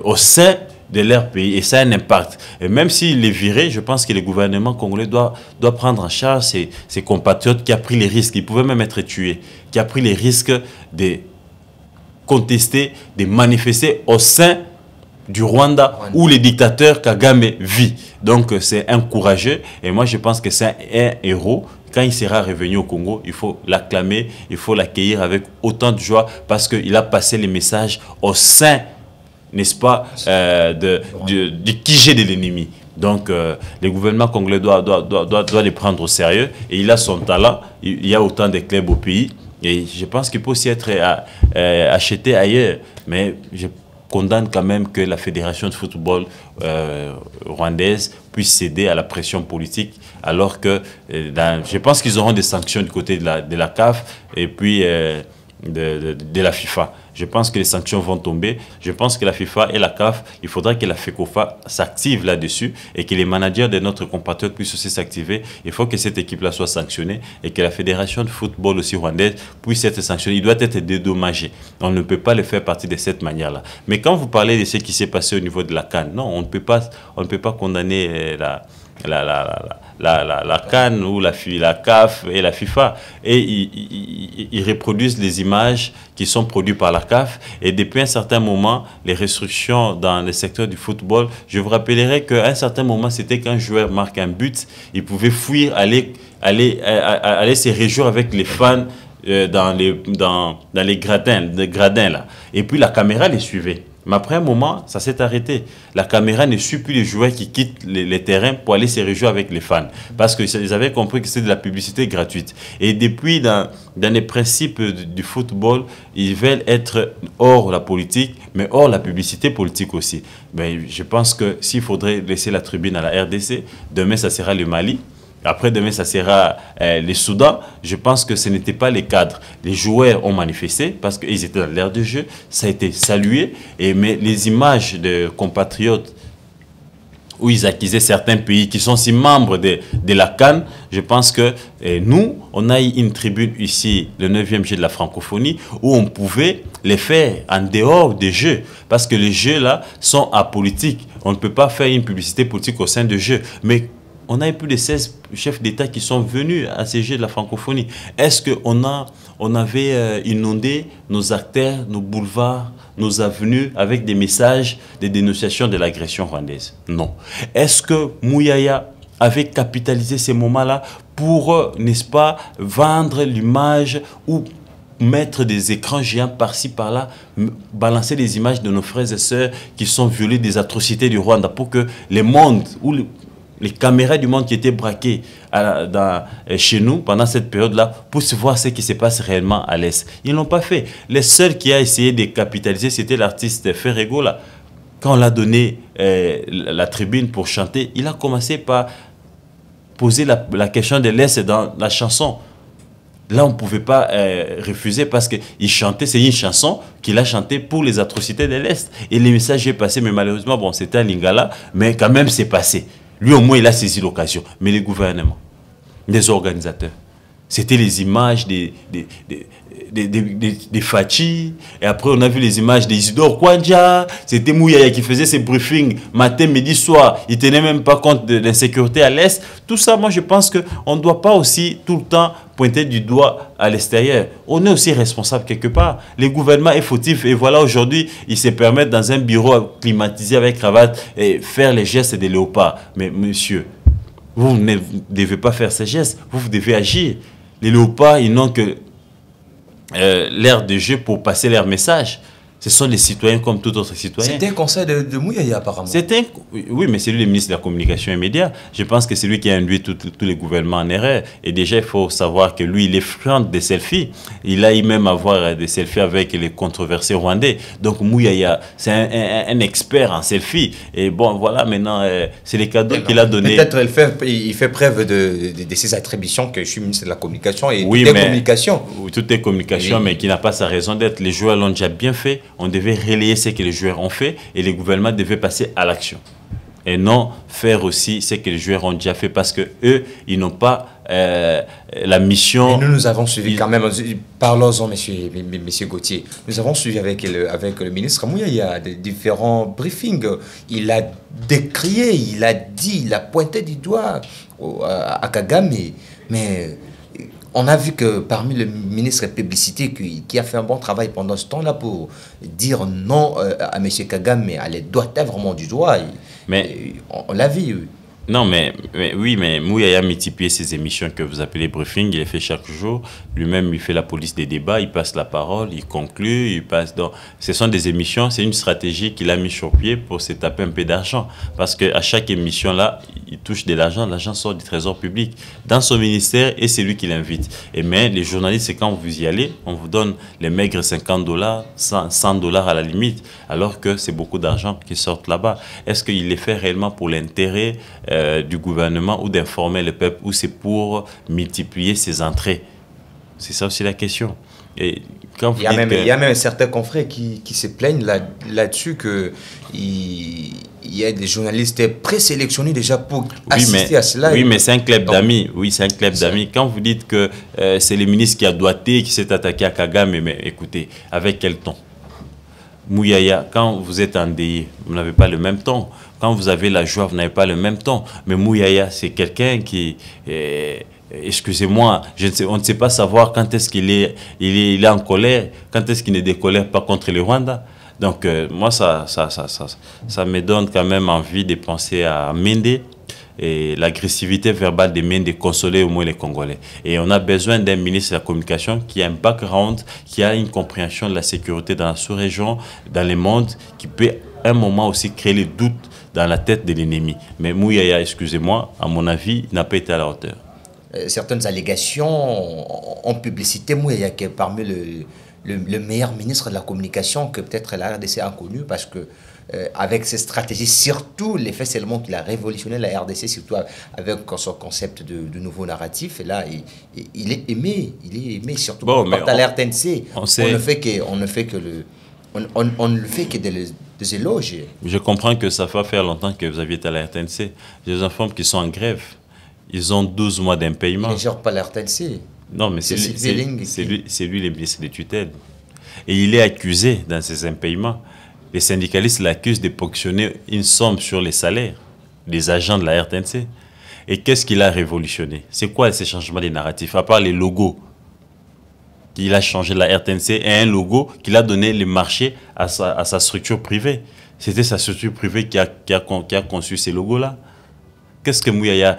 au sein de leur pays. Et ça a un impact. Et même s'il est viré, je pense que le gouvernement congolais doit prendre en charge ces compatriotes qui a pris les risques. Ils pouvaient même être tués. Qui a pris les risques de contester, de manifester au sein du Rwanda où le dictateur Kagame vit. Donc c'est un courageux. Et moi je pense que c'est un héros. Quand il sera revenu au Congo, il faut l'acclamer, il faut l'accueillir avec autant de joie parce qu'il a passé les messages au sein, n'est-ce pas, du QG de l'ennemi. Donc, le gouvernement congolais doit les prendre au sérieux. Et il a son talent. Il y a autant de clubs au pays. Et je pense qu'il peut aussi être acheté ailleurs. Mais je condamne quand même que la Fédération de football rwandaise puisse céder à la pression politique, alors que je pense qu'ils auront des sanctions du côté de la CAF et puis de la FIFA. Je pense que les sanctions vont tomber. Je pense que la FIFA et la CAF, il faudra que la FECOFA s'active là-dessus et que les managers de notre compatriote puissent aussi s'activer. Il faut que cette équipe-là soit sanctionnée et que la Fédération de football aussi rwandaise puisse être sanctionnée. Il doit être dédommagé. On ne peut pas le faire partie de cette manière-là. Mais quand vous parlez de ce qui s'est passé au niveau de la CAN, non, on ne peut pas condamner la CAN ou la CAF et la FIFA. Et ils reproduisent les images qui sont produites par la CAF. Et depuis un certain moment, les restrictions dans le secteur du football, je vous rappellerai qu'à un certain moment, c'était qu'un joueur marque un but, il pouvait fuir, aller se réjouir avec les fans dans les gradins là. Et puis la caméra les suivait. Mais après un moment, ça s'est arrêté. La caméra ne suit plus les joueurs qui quittent les terrains pour aller se réjouir avec les fans. Parce qu'ils avaient compris que c'était de la publicité gratuite. Et depuis, dans les principes du football, ils veulent être hors la politique, mais hors la publicité politique aussi. Mais je pense que s'il faudrait laisser la tribune à la RDC, demain, ça sera le Mali. Après-demain, ça sera les Soudan. Je pense que ce n'était pas les cadres. Les joueurs ont manifesté parce qu'ils étaient dans l'air de jeu. Ça a été salué. Mais les images de compatriotes où ils accusaient certains pays qui sont aussi membres de la CAN, je pense que nous, on a eu une tribune ici, le 9e jeu de la francophonie, où on pouvait les faire en dehors des jeux. Parce que les jeux là sont apolitiques. On ne peut pas faire une publicité politique au sein des jeux. Mais on a eu plus de 16 chefs d'État qui sont venus à ces Jeux de la francophonie. Est-ce qu'on avait inondé nos artères, nos boulevards, nos avenues avec des messages de dénonciation de l'agression rwandaise? Non. Est-ce que Mouyaya avait capitalisé ces moments-là pour, n'est-ce pas, vendre l'image ou mettre des écrans géants par-ci, par-là, balancer des images de nos frères et sœurs qui sont violés des atrocités du Rwanda pour que le monde ou les caméras du monde qui étaient braquées chez nous pendant cette période-là puissent voir ce qui se passe réellement à l'Est. Ils ne l'ont pas fait. Le seul qui a essayé de capitaliser, c'était l'artiste Ferrego. Là. Quand on l'a donné la tribune pour chanter, il a commencé par poser la question de l'Est dans la chanson. Là, on ne pouvait pas refuser parce qu'il chantait, c'est une chanson qu'il a chantée pour les atrocités de l'Est. Et le message est passé, mais malheureusement, bon, c'était un lingala, mais quand même, c'est passé. Lui, au moins, il a saisi l'occasion. Mais les gouvernements, les organisateurs, c'était les images des Fachi. Et après, on a vu les images d'Isidore Kwanja. C'était Mouyaya qui faisait ses briefings matin, midi, soir. Il ne tenait même pas compte de l'insécurité à l'Est. Tout ça, moi, je pense qu'on ne doit pas aussi tout le temps pointer du doigt à l'extérieur. On est aussi responsable quelque part. Les gouvernements est fautif. Et voilà, aujourd'hui, ils se permettent dans un bureau climatisé avec cravate et faire les gestes des léopards. Mais monsieur, vous ne devez pas faire ces gestes. Vous devez agir. Les léopards, ils n'ont que l'air de jeu pour passer leur message. Ce sont des citoyens comme tout autre citoyen.
C'était un conseil de Mouyaya apparemment.
Oui, mais c'est lui le ministre de la Communication et Médias. Je pense que c'est lui qui a induit tous les gouvernements en erreur. Et déjà, il faut savoir que lui, il est friand des selfies. Il a eu même avoir des selfies avec les controversés rwandais. Donc Mouyaya, c'est un expert en selfie. Et bon, voilà, maintenant, c'est les cadeaux qu'il a donnés.
Peut-être il fait preuve de ses attributions que je suis ministre de la Communication et
oui,
tout est communication.
Oui, tout est communication, oui. Mais qui n'a pas sa raison d'être. Les joueurs l'ont déjà bien fait. On devait relayer ce que les joueurs ont fait et les gouvernements devaient passer à l'action. Et non faire aussi ce que les joueurs ont déjà fait parce qu'eux, ils n'ont pas la mission...
Et nous avons suivi quand même, parlons-en, monsieur Gauthier, nous avons suivi avec le ministre Mouyaya, il y a des différents briefings. Il a décrié, il a dit, il a pointé du doigt à Kagame, mais... On a vu que parmi le ministre de la Publicité qui a fait un bon travail pendant ce temps-là pour dire non à M. Kagame, mais elle doit être vraiment du doigt. Mais on l'a vu.
Non, oui, mais Mouyaya a multiplié ses émissions que vous appelez briefing, il les fait chaque jour. Lui-même, il fait la police des débats, il passe la parole, il conclut, il passe dans... Ce sont des émissions, c'est une stratégie qu'il a mis sur pied pour se taper un peu d'argent. Parce qu'à chaque émission, là, il touche de l'argent sort du trésor public dans son ministère et c'est lui qui l'invite. Mais les journalistes, c'est quand vous y allez, on vous donne les maigres $50, $100 à la limite, alors que c'est beaucoup d'argent qui sortent là-bas. Est-ce qu'il les fait réellement pour l'intérêt du gouvernement ou d'informer le peuple, ou c'est pour multiplier ses entrées? C'est ça aussi la question. Et quand vous
il y a même certains confrères qui se plaignent là-dessus qu'il y a des journalistes présélectionnés déjà pour assister à cela.
Oui, mais c'est un club d'amis. Oui, c'est un club d'amis. Quand vous dites que c'est le ministre qui a doigté, qui s'est attaqué à Kagame, mais écoutez, avec quel ton? Mouyaya, quand vous êtes endeuillé, vous n'avez pas le même ton. Quand vous avez la joie, vous n'avez pas le même ton. Mais Mouyaya, c'est quelqu'un qui... excusez-moi, on ne sait pas savoir quand est-ce qu'il est en colère, quand est-ce qu'il ne décolère pas contre le Rwanda. Donc, moi, ça me donne quand même envie de penser à Mende et l'agressivité verbale de Mende, de consoler au moins les Congolais. Et on a besoin d'un ministre de la Communication qui a un background, qui a une compréhension de la sécurité dans la sous-région, dans le monde, qui peut à un moment aussi créer les doutes dans la tête de l'ennemi. Mais Mouyaya, excusez-moi, à mon avis, n'a pas été à la hauteur.
Certaines allégations ont publicité Mouyaya qui est parmi le meilleur ministre de la Communication que peut-être la RDC a connu, parce que avec ses stratégies, surtout l'effet seulement qu'il a révolutionné la RDC, surtout avec son concept de nouveau narratif. Et là, il est aimé, surtout
bon,
à la RTNC. On ne fait que des éloges.
Je comprends que ça va faire longtemps que vous aviez été à la RTNC. J'ai des enfants qui sont en grève. Ils ont 12 mois d'impayement.
Il ne gère pas la RTNC.
Non, mais c'est lui le ministre des tutelles. Et il est accusé dans ces impayements. Les syndicalistes l'accusent de ponctionner une somme sur les salaires des agents de la RTNC. Et qu'est-ce qu'il a révolutionné? C'est quoi ces changements des narratifs? À part les logos, il a changé la RTNC et un logo qu'il a donné le marché à sa structure privée. C'était sa structure privée qui a conçu ces logos-là. Qu'est-ce que Mouyaya...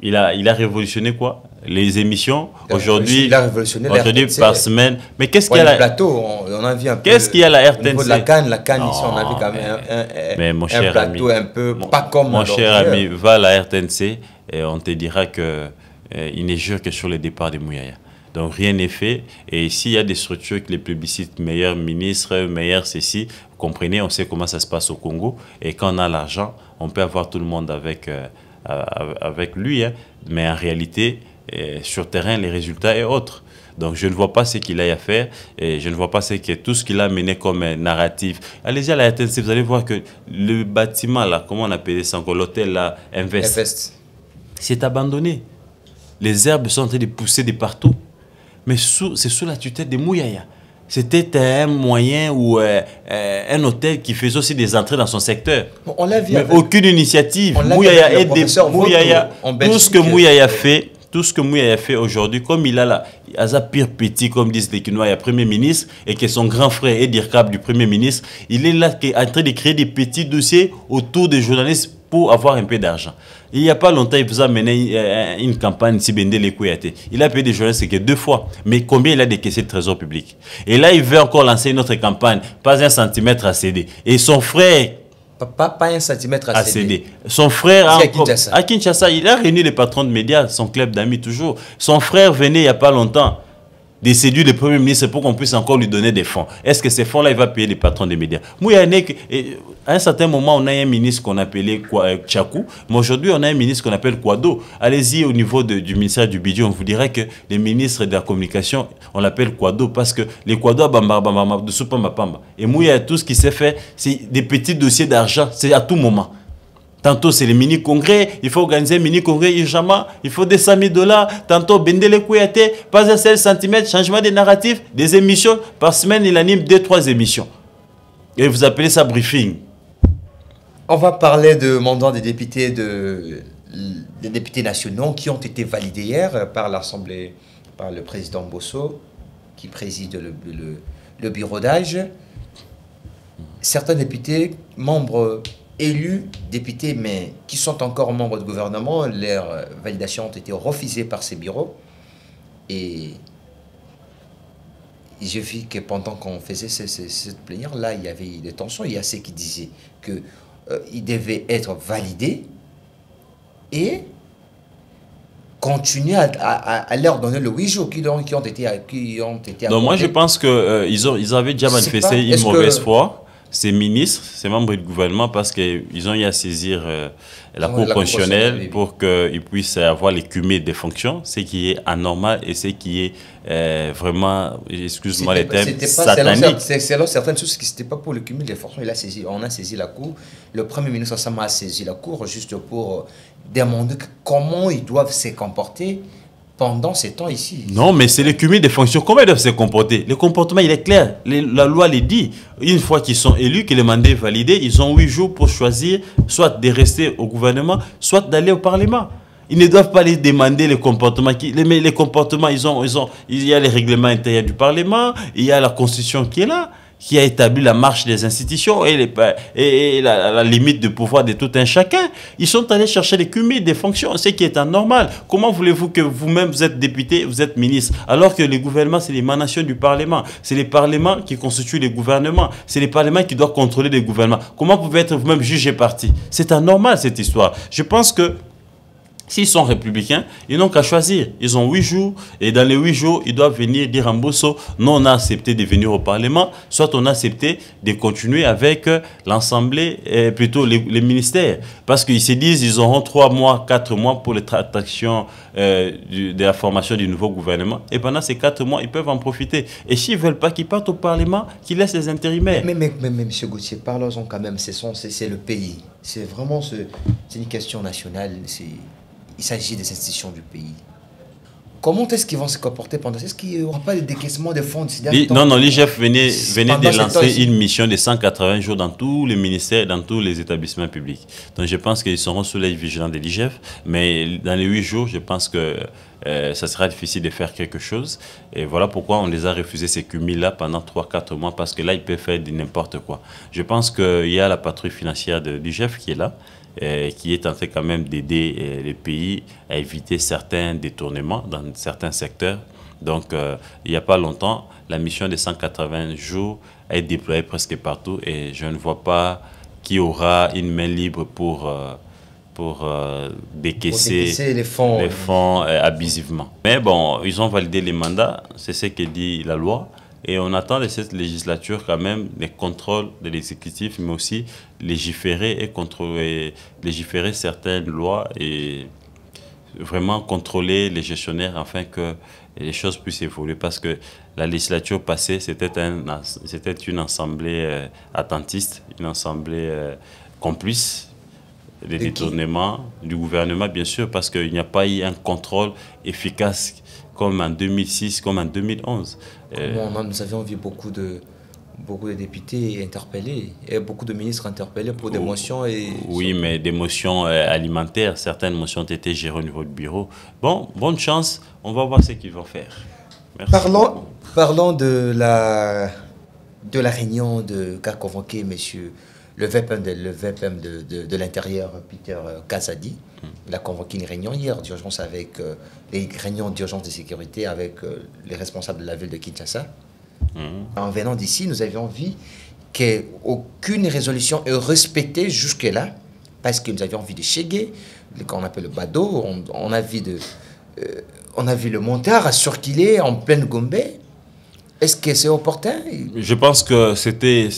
Il a révolutionné quoi? Les émissions, aujourd'hui par semaine. Mais qu'est-ce qu'il y a là?
On a vu un peu.
Qu'est-ce qu'il y a la RTNC? Au
niveau de la canne ici, on a vu quand même un plateau un peu pas comme
mon cher ami, va à la RTNC et on te dira qu'il ne jure que sur le départ de Mouyaya. Donc rien n'est fait. Et s'il y a des structures qui les plébiscitent, meilleur ministre, meilleur ceci, vous comprenez, on sait comment ça se passe au Congo. Et quand on a l'argent, on peut avoir tout le monde avec lui. Hein. Mais en réalité, sur terrain, les résultats est autre. Donc je ne vois pas ce qu'il a à faire. Et je ne vois pas tout ce qu'il a mené comme narratif. Allez-y à la RTNC, vous allez voir que le bâtiment, là, comment on appelle ça encore, l'hôtel, là, Invest, c'est abandonné. Les herbes sont en train de pousser de partout. Mais c'est sous la tutelle de Mouyaya. C'était un moyen ou un hôtel qui faisait aussi des entrées dans son secteur.
On l'a vu.
Mais aucune initiative. Mouyaya aide tout ce que Mouyaya fait. Tout ce que Mouyaya fait aujourd'hui, comme il a là, pire petit, comme disent les Kinois, il y a Premier ministre, et que son grand frère est Dirkab du Premier ministre, il est là en train de créer des petits dossiers autour des journalistes pour avoir un peu d'argent. Il n'y a pas longtemps, il vous a mené une campagne Sibende Lekouyaté. Il a payé des journalistes que 2 fois. Mais combien il a décaissé de trésor public? Et là, il veut encore lancer une autre campagne. Pas un centimètre à céder. Et son frère...
Pas un centimètre à céder.
Son frère à Kinshasa, il a réuni les patrons de médias, son club d'amis toujours. Son frère venait il n'y a pas longtemps de séduire le Premier ministre pour qu'on puisse encore lui donner des fonds. Est-ce que ces fonds-là, il va payer les patrons des médias? À un certain moment, on a un ministre qu'on appelait Tchakou, mais aujourd'hui, on a un ministre qu'on appelle Kwado. Allez-y au niveau du ministère du Budget, on vous dirait que les ministres de la Communication, on l'appelle Kwado parce que les Kwado, de Soupamba. Et Mouya, tout ce qui s'est fait, c'est des petits dossiers d'argent, c'est à tout moment. Tantôt, c'est les mini-congrès. Il faut organiser un mini-congrès urgemment. Il faut des $100 000. Tantôt, Bendele Kouyaté, pas un seul centimètre, changement des narratifs, des émissions. Par semaine, il anime 2-3 émissions. Et vous appelez ça briefing.
On va parler de mandat des députés, des députés nationaux qui ont été validés hier par l'Assemblée, par le président Bosso, qui préside le bureau d'âge. Certains députés, membres élus, députés, mais qui sont encore membres du gouvernement. Leurs validations ont été refusées par ces bureaux. Et j'ai vu que pendant qu'on faisait cette plénière-là, il y avait des tensions. Il y a ceux qui disaient qu'il devait être validé et continuer à leur donner le 8 jours qui ont été accordés.
Donc moi, je pense qu'ils avaient déjà manifesté une mauvaise foi. Ces ministres, ces membres du gouvernement, parce qu'ils ont eu à saisir la Cour constitutionnelle pour qu'ils puissent avoir les cumulés des fonctions, ce qui est anormal et ce qui est vraiment, excuse-moi les termes, satanique.
C'est alors certaines choses qui n'étaient pas pour le cumul des fonctions. On a saisi la Cour. Le Premier ministre Sama a saisi la Cour juste pour demander comment ils doivent se comporter pendant ces temps ici.
Non, mais c'est le cumul des fonctions. Comment ils doivent se comporter? Le comportement, il est clair. La loi les dit. Une fois qu'ils sont élus, que le mandat est validé, ils ont 8 jours pour choisir soit de rester au gouvernement, soit d'aller au Parlement. Ils ne doivent pas les demander les comportements. Les comportements, il y a les règlements intérieurs du Parlement, il y a la Constitution qui est là, qui a établi la marche des institutions et la limite de pouvoir de tout un chacun. Ils sont allés chercher les cumuls des fonctions, ce qui est anormal. Comment voulez-vous que vous-même, vous êtes député, vous êtes ministre, alors que le gouvernement, c'est l'émanation du Parlement. C'est les parlements qui constituent les gouvernements. C'est les parlements qui doivent contrôler les gouvernements. Comment vous pouvez être vous-même jugé parti? C'est anormal, cette histoire. Je pense que s'ils sont républicains, ils n'ont qu'à choisir. Ils ont 8 jours et dans les 8 jours, ils doivent venir dire en Bosso, non, on a accepté de venir au Parlement, soit on a accepté de continuer avec l'Assemblée, plutôt les ministères. Parce qu'ils se disent ils auront 3 mois, 4 mois pour les tractations de la formation du nouveau gouvernement. Et pendant ces 4 mois, ils peuvent en profiter. Et s'ils ne veulent pas qu'ils partent au Parlement, qu'ils laissent les intérimaires.
Mais M. Gauthier, parlons-en quand même, c'est le pays. C'est vraiment c'est une question nationale, il s'agit des institutions du pays. Comment est-ce qu'ils vont se comporter pendant ça? Est-ce qu'il n'y aura pas de décaissement de fonds?
Non, l'IGF venait de lancer une mission de 180 jours dans tous les ministères, dans tous les établissements publics. Donc je pense qu'ils seront sous l'œil vigilant de l'IGF, mais dans les 8 jours, je pense que ça sera difficile de faire quelque chose. Et voilà pourquoi on les a refusé ces cumuls-là pendant 3-4 mois, parce que là, ils peuvent faire n'importe quoi. Je pense qu'il y a la patrouille financière de l'IGF qui est là, qui est en train quand même d'aider les pays à éviter certains détournements dans certains secteurs. Donc, il n'y a pas longtemps, la mission de 180 jours est déployée presque partout et je ne vois pas qui aura une main libre pour décaisser les fonds abusivement. Mais bon, ils ont validé les mandats, c'est ce que dit la loi. Et on attend de cette législature quand même les contrôles de l'exécutif, mais aussi légiférer et contrôler, légiférer certaines lois et vraiment contrôler les gestionnaires afin que les choses puissent évoluer. Parce que la législature passée, c'était une assemblée attentiste, une assemblée complice des détournements du gouvernement, bien sûr, parce qu'il n'y a pas eu un contrôle efficace comme en 2006, comme en 2011.
Nous avions vu beaucoup de députés interpellés et beaucoup de ministres interpellés pour des motions.
Oui, mais des motions alimentaires. Certaines motions ont été gérées au niveau du bureau. Bon, bonne chance. On va voir ce qu'ils vont faire. Merci.
Parlons de la réunion qu'a convoqué le VPM de l'Intérieur, Peter Kazadi. Il a convoqué une réunion hier d'urgence avec les réunions d'urgence de sécurité avec les responsables de la ville de Kinshasa. En venant d'ici, nous avions vu qu'aucune résolution est respectée jusque-là, parce que nous avions vu des Chegué, qu'on appelle le Bado, on a vu le Montard à circuler en pleine Gombe. Est-ce que c'est opportun?
Je pense que c'était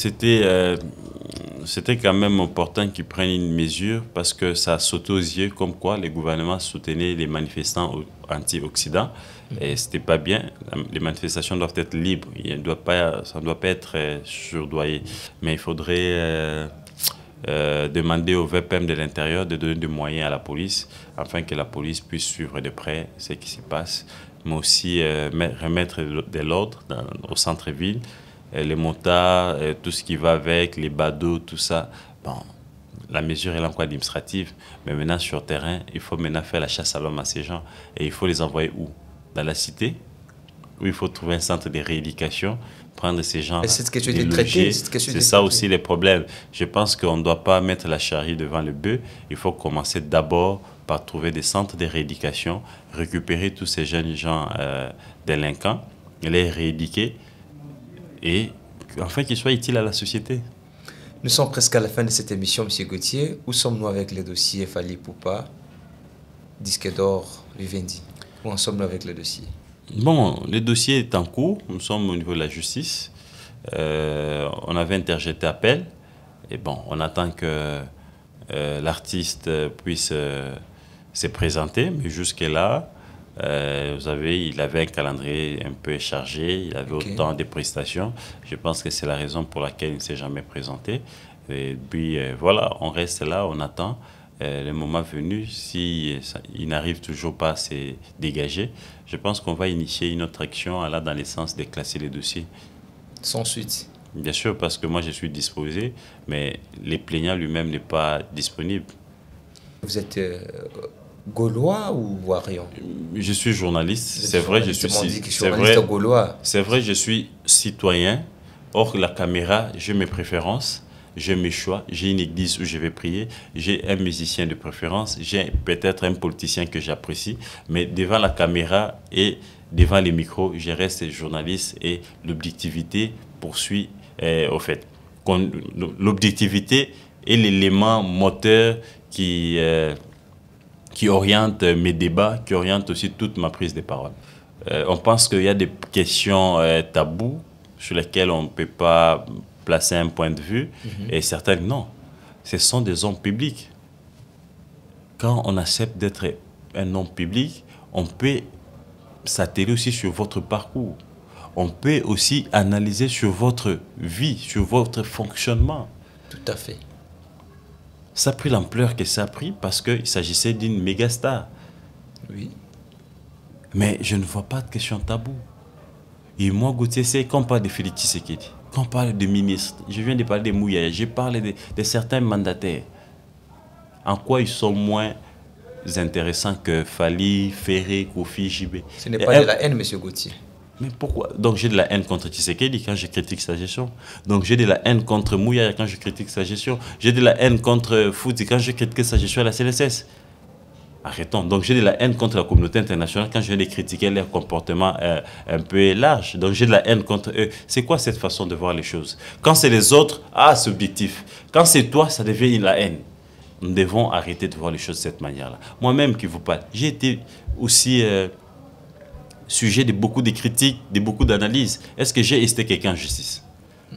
quand même opportun qu'ils prennent une mesure parce que ça a sauté aux yeux comme quoi les gouvernements soutenaient les manifestants anti-Occident et ce n'était pas bien. Les manifestations doivent être libres, ça ne doit pas être surdoyé. Mais il faudrait demander au VPM de l'Intérieur de donner des moyens à la police afin que la police puisse suivre de près ce qui se passe, mais aussi remettre de l'ordre au centre-ville. Les motards, tout ce qui va avec, les badauds, tout ça. Bon, la mesure est là encore administrative, mais maintenant sur terrain, il faut maintenant faire la chasse à l'homme à ces gens. Et il faut les envoyer où? Dans la cité, où il faut trouver un centre de rééducation, prendre ces gens,
cette question
les
est traitée.
loger. C'est ça aussi les problèmes. Je pense qu'on ne doit pas mettre la charrue devant le bœuf. Il faut commencer d'abord par trouver des centres de rééducation, récupérer tous ces jeunes gens délinquants, les rééduquer et enfin qu'ils soient utiles à la société.
Nous sommes presque à la fin de cette émission, M. Gauthier. Où sommes-nous avec les dossiers Fally Ipupa, disque d'or, Vivendi? Où en sommes-nous avec le dossier?
Bon, le dossier est en cours. Nous sommes au niveau de la justice. On avait interjeté appel. Et bon, on attend que l'artiste puisse se présenter. Mais jusque-là, vous savez, il avait un calendrier un peu chargé. Il avait autant de prestations. Je pense que c'est la raison pour laquelle il ne s'est jamais présenté. Et puis, voilà, on reste là, on attend. Le moment venu, s'il n'arrive toujours pas à se dégager, je pense qu'on va initier une autre action allant dans le sens de classer les dossiers.
Sans suite.
Bien sûr, parce que moi je suis disposé, mais les plaignants lui-même n'est pas disponible.
Vous êtes gaulois ou Warion?
Je suis journaliste, c'est vrai, je suis
gaulois.
C'est vrai, je suis citoyen. Hors la caméra, j'ai mes préférences. J'ai mes choix, j'ai une église où je vais prier, j'ai un musicien de préférence, j'ai peut-être un politicien que j'apprécie, mais devant la caméra et devant les micros, je reste journaliste et l'objectivité poursuit au fait. L'objectivité est l'élément moteur qui oriente mes débats, qui oriente aussi toute ma prise de parole. On pense qu'il y a des questions tabous sur lesquelles on ne peut pas placer un point de vue, et certains, non. Ce sont des hommes publics. Quand on accepte d'être un homme public, on peut s'atterrir aussi sur votre parcours. On peut aussi analyser sur votre vie, sur votre fonctionnement.
Tout à fait.
Ça a pris l'ampleur que ça a pris parce qu'il s'agissait d'une méga star.
Oui. Mais
je ne vois pas de question tabou. Et moi, Gauthier, c'est qu'on parle de Félix Tshisekedi. Quand on parle de ministres, je viens de parler des Mouyaya, je parle de certains mandataires. En quoi ils sont moins intéressants que Fally, Ferré, Kofi, Jibé?
Ce n'est pas de la haine, M. Gauthier.
Mais pourquoi? Donc j'ai de la haine contre Tshisekedi quand je critique sa gestion. Donc j'ai de la haine contre Mouyaya quand je critique sa gestion. J'ai de la haine contre Fouti quand je critique sa gestion à la CLSS. Arrêtons. Donc j'ai de la haine contre la communauté internationale quand je viens de critiquer leur comportement un peu large. Donc j'ai de la haine contre eux. C'est quoi cette façon de voir les choses? Quand c'est les autres, c'est objectif. Quand c'est toi, ça devient la haine. Nous devons arrêter de voir les choses de cette manière-là. Moi-même qui vous parle, j'ai été aussi sujet de beaucoup de critiques, de beaucoup d'analyses. Est-ce que j'ai été quelqu'un en justice?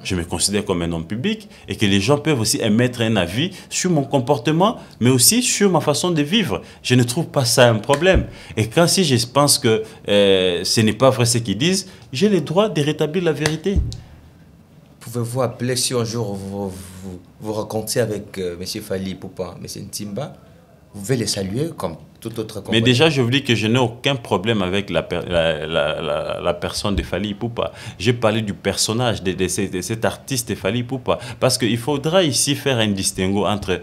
Je me considère comme un homme public et que les gens peuvent aussi émettre un avis sur mon comportement, mais aussi sur ma façon de vivre. Je ne trouve pas ça un problème. Et quand si je pense que ce n'est pas vrai ce qu'ils disent, j'ai le droit de rétablir la vérité.
Pouvez-vous appeler si un jour vous rencontrez avec M. Fally Ipupa, M. Ntimba, vous pouvez les saluer comme tout autre compagnie.
Mais déjà, je vous dis que je n'ai aucun problème avec la personne de Fally Ipupa. J'ai parlé du personnage de cet artiste Fally Ipupa. Parce qu'il faudra ici faire un distinguo entre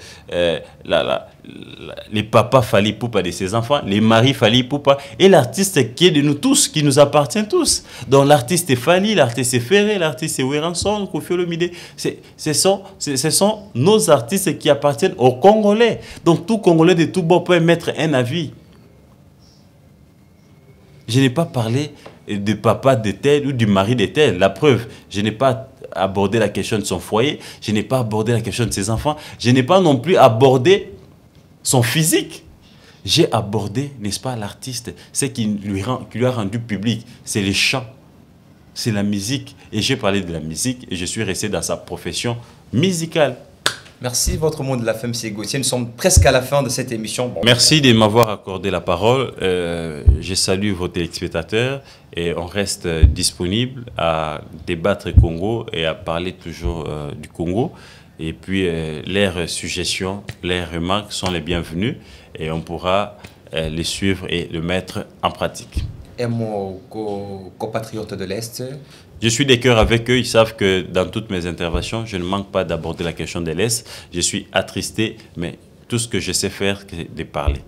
les papas Fally Ipupa de ses enfants, les maris Fally Ipupa et l'artiste qui est de nous tous, qui nous appartient tous. Donc l'artiste est Fally, l'artiste est Ferré, l'artiste est Wéranson, Koffi Olomide. Ce sont nos artistes qui appartiennent aux Congolais. Donc tout Congolais de tout bord peut mettre un avis. Je n'ai pas parlé du papa de tel ou du mari de tel. La preuve, je n'ai pas abordé la question de son foyer, je n'ai pas abordé la question de ses enfants, je n'ai pas non plus abordé son physique. J'ai abordé, n'est-ce pas, l'artiste, ce qui lui a rendu public, c'est les chants, c'est la musique. Et j'ai parlé de la musique et je suis resté dans sa profession musicale.
Merci, votre mot de la fin, M. Gauthier. Nous sommes presque à la fin de cette émission. Bon,
merci de m'avoir accordé la parole. Je salue vos téléspectateurs et on reste disponible à débattre Congo et à parler toujours du Congo. Et puis, leurs suggestions, leurs remarques sont les bienvenues et on pourra les suivre et le mettre en pratique.
Et mon compatriote de l'Est?
Je suis de cœur avec eux. Ils savent que dans toutes mes interventions, je ne manque pas d'aborder la question de l'Est. Je suis attristé, mais tout ce que je sais faire, c'est de parler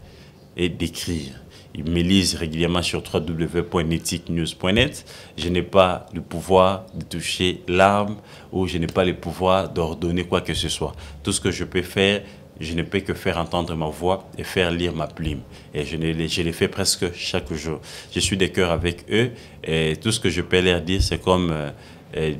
et d'écrire. ils me lisent régulièrement sur www.nethicnews.net. Je n'ai pas le pouvoir de toucher l'arme ou je n'ai pas le pouvoir d'ordonner quoi que ce soit. Tout ce que je peux faire, je ne peux que faire entendre ma voix et faire lire ma plume. Et je les fais presque chaque jour. Je suis de cœur avec eux et tout ce que je peux leur dire, c'est comme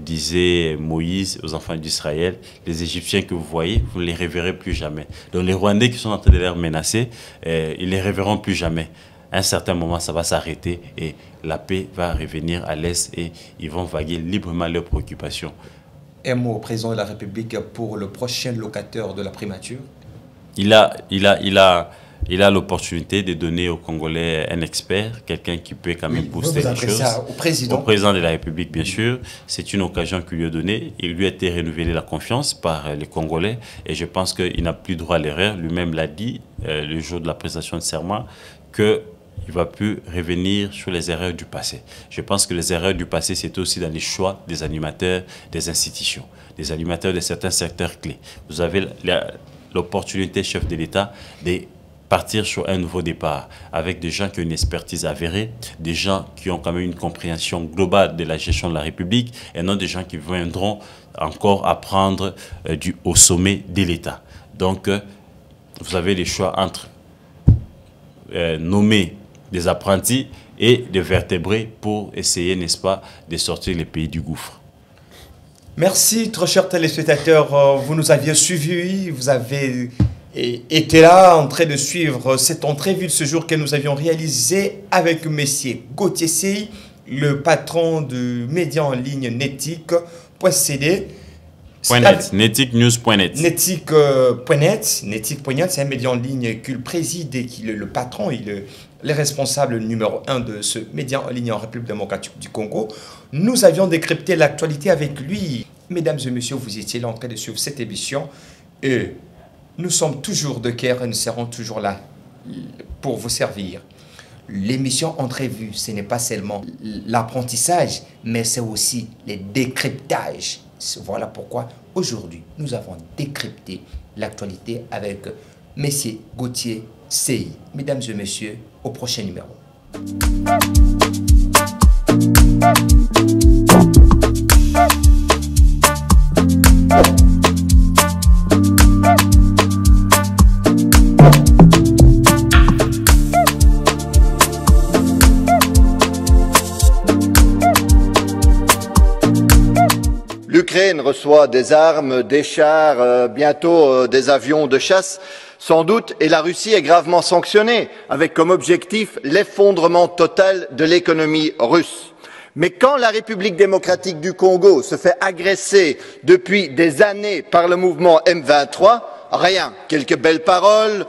disait Moïse aux enfants d'Israël, les Égyptiens que vous voyez, vous ne les reverrez plus jamais. Donc les Rwandais qui sont en train de les menacer, ils ne les reverront plus jamais. À un certain moment, ça va s'arrêter et la paix va revenir à l'Est et ils vont vaguer librement leurs préoccupations.
Un mot au président de la République pour le prochain locataire de la primature.
Il a l'opportunité de donner aux Congolais un expert, quelqu'un qui peut quand même booster les choses.
Ça au président.
Au président de la République, bien sûr. C'est une occasion qu'il lui a donnée. Il lui a été renouvelé la confiance par les Congolais et je pense qu'il n'a plus droit à l'erreur. Lui-même l'a dit le jour de la prestation de serment qu'il ne va plus revenir sur les erreurs du passé. Je pense que les erreurs du passé, c'était aussi dans les choix des animateurs des institutions, des animateurs de certains secteurs clés. Vous avez l'opportunité, chef de l'État, de partir sur un nouveau départ avec des gens qui ont une expertise avérée, des gens qui ont quand même une compréhension globale de la gestion de la République et non des gens qui viendront encore apprendre au sommet de l'État. Donc, vous avez les choix entre nommer des apprentis et des vertébrés pour essayer, n'est-ce pas, de sortir les pays du gouffre.
Merci, très chers téléspectateurs. Vous nous aviez suivis, vous avez été là en train de suivre cette entrevue de ce jour que nous avions réalisée avec M. Gauthier Sey, le patron du média en ligne Netic.cd.
Nethicnews.net.
Netic.net, c'est un média en ligne qu'il préside et qu'il est le patron, il est le responsable numéro 1 de ce média en ligne en République démocratique du Congo. Nous avions décrypté l'actualité avec lui. Mesdames et messieurs, vous étiez là en train de suivre cette émission et nous sommes toujours de cœur et nous serons toujours là pour vous servir. L'émission Entrevue, ce n'est pas seulement l'apprentissage, mais c'est aussi le décryptage. Voilà pourquoi aujourd'hui, nous avons décrypté l'actualité avec M. Gauthier Sey. Mesdames et messieurs, au prochain numéro.
L'Ukraine reçoit des armes, des chars, bientôt des avions de chasse, sans doute, et la Russie est gravement sanctionnée, avec comme objectif l'effondrement total de l'économie russe. Mais quand la République démocratique du Congo se fait agresser depuis des années par le mouvement M23, rien, quelques belles paroles,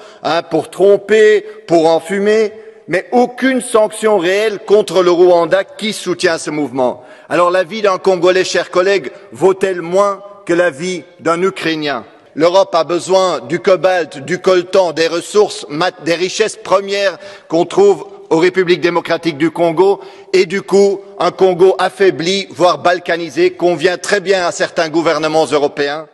pour tromper, pour enfumer, mais aucune sanction réelle contre le Rwanda qui soutient ce mouvement. Alors la vie d'un Congolais, chers collègues, vaut-elle moins que la vie d'un Ukrainien? L'Europe a besoin du cobalt, du coltan, des ressources, des richesses premières qu'on trouve aux Républiques démocratiques du Congo et du coup, un Congo affaibli, voire balkanisé, convient très bien à certains gouvernements européens.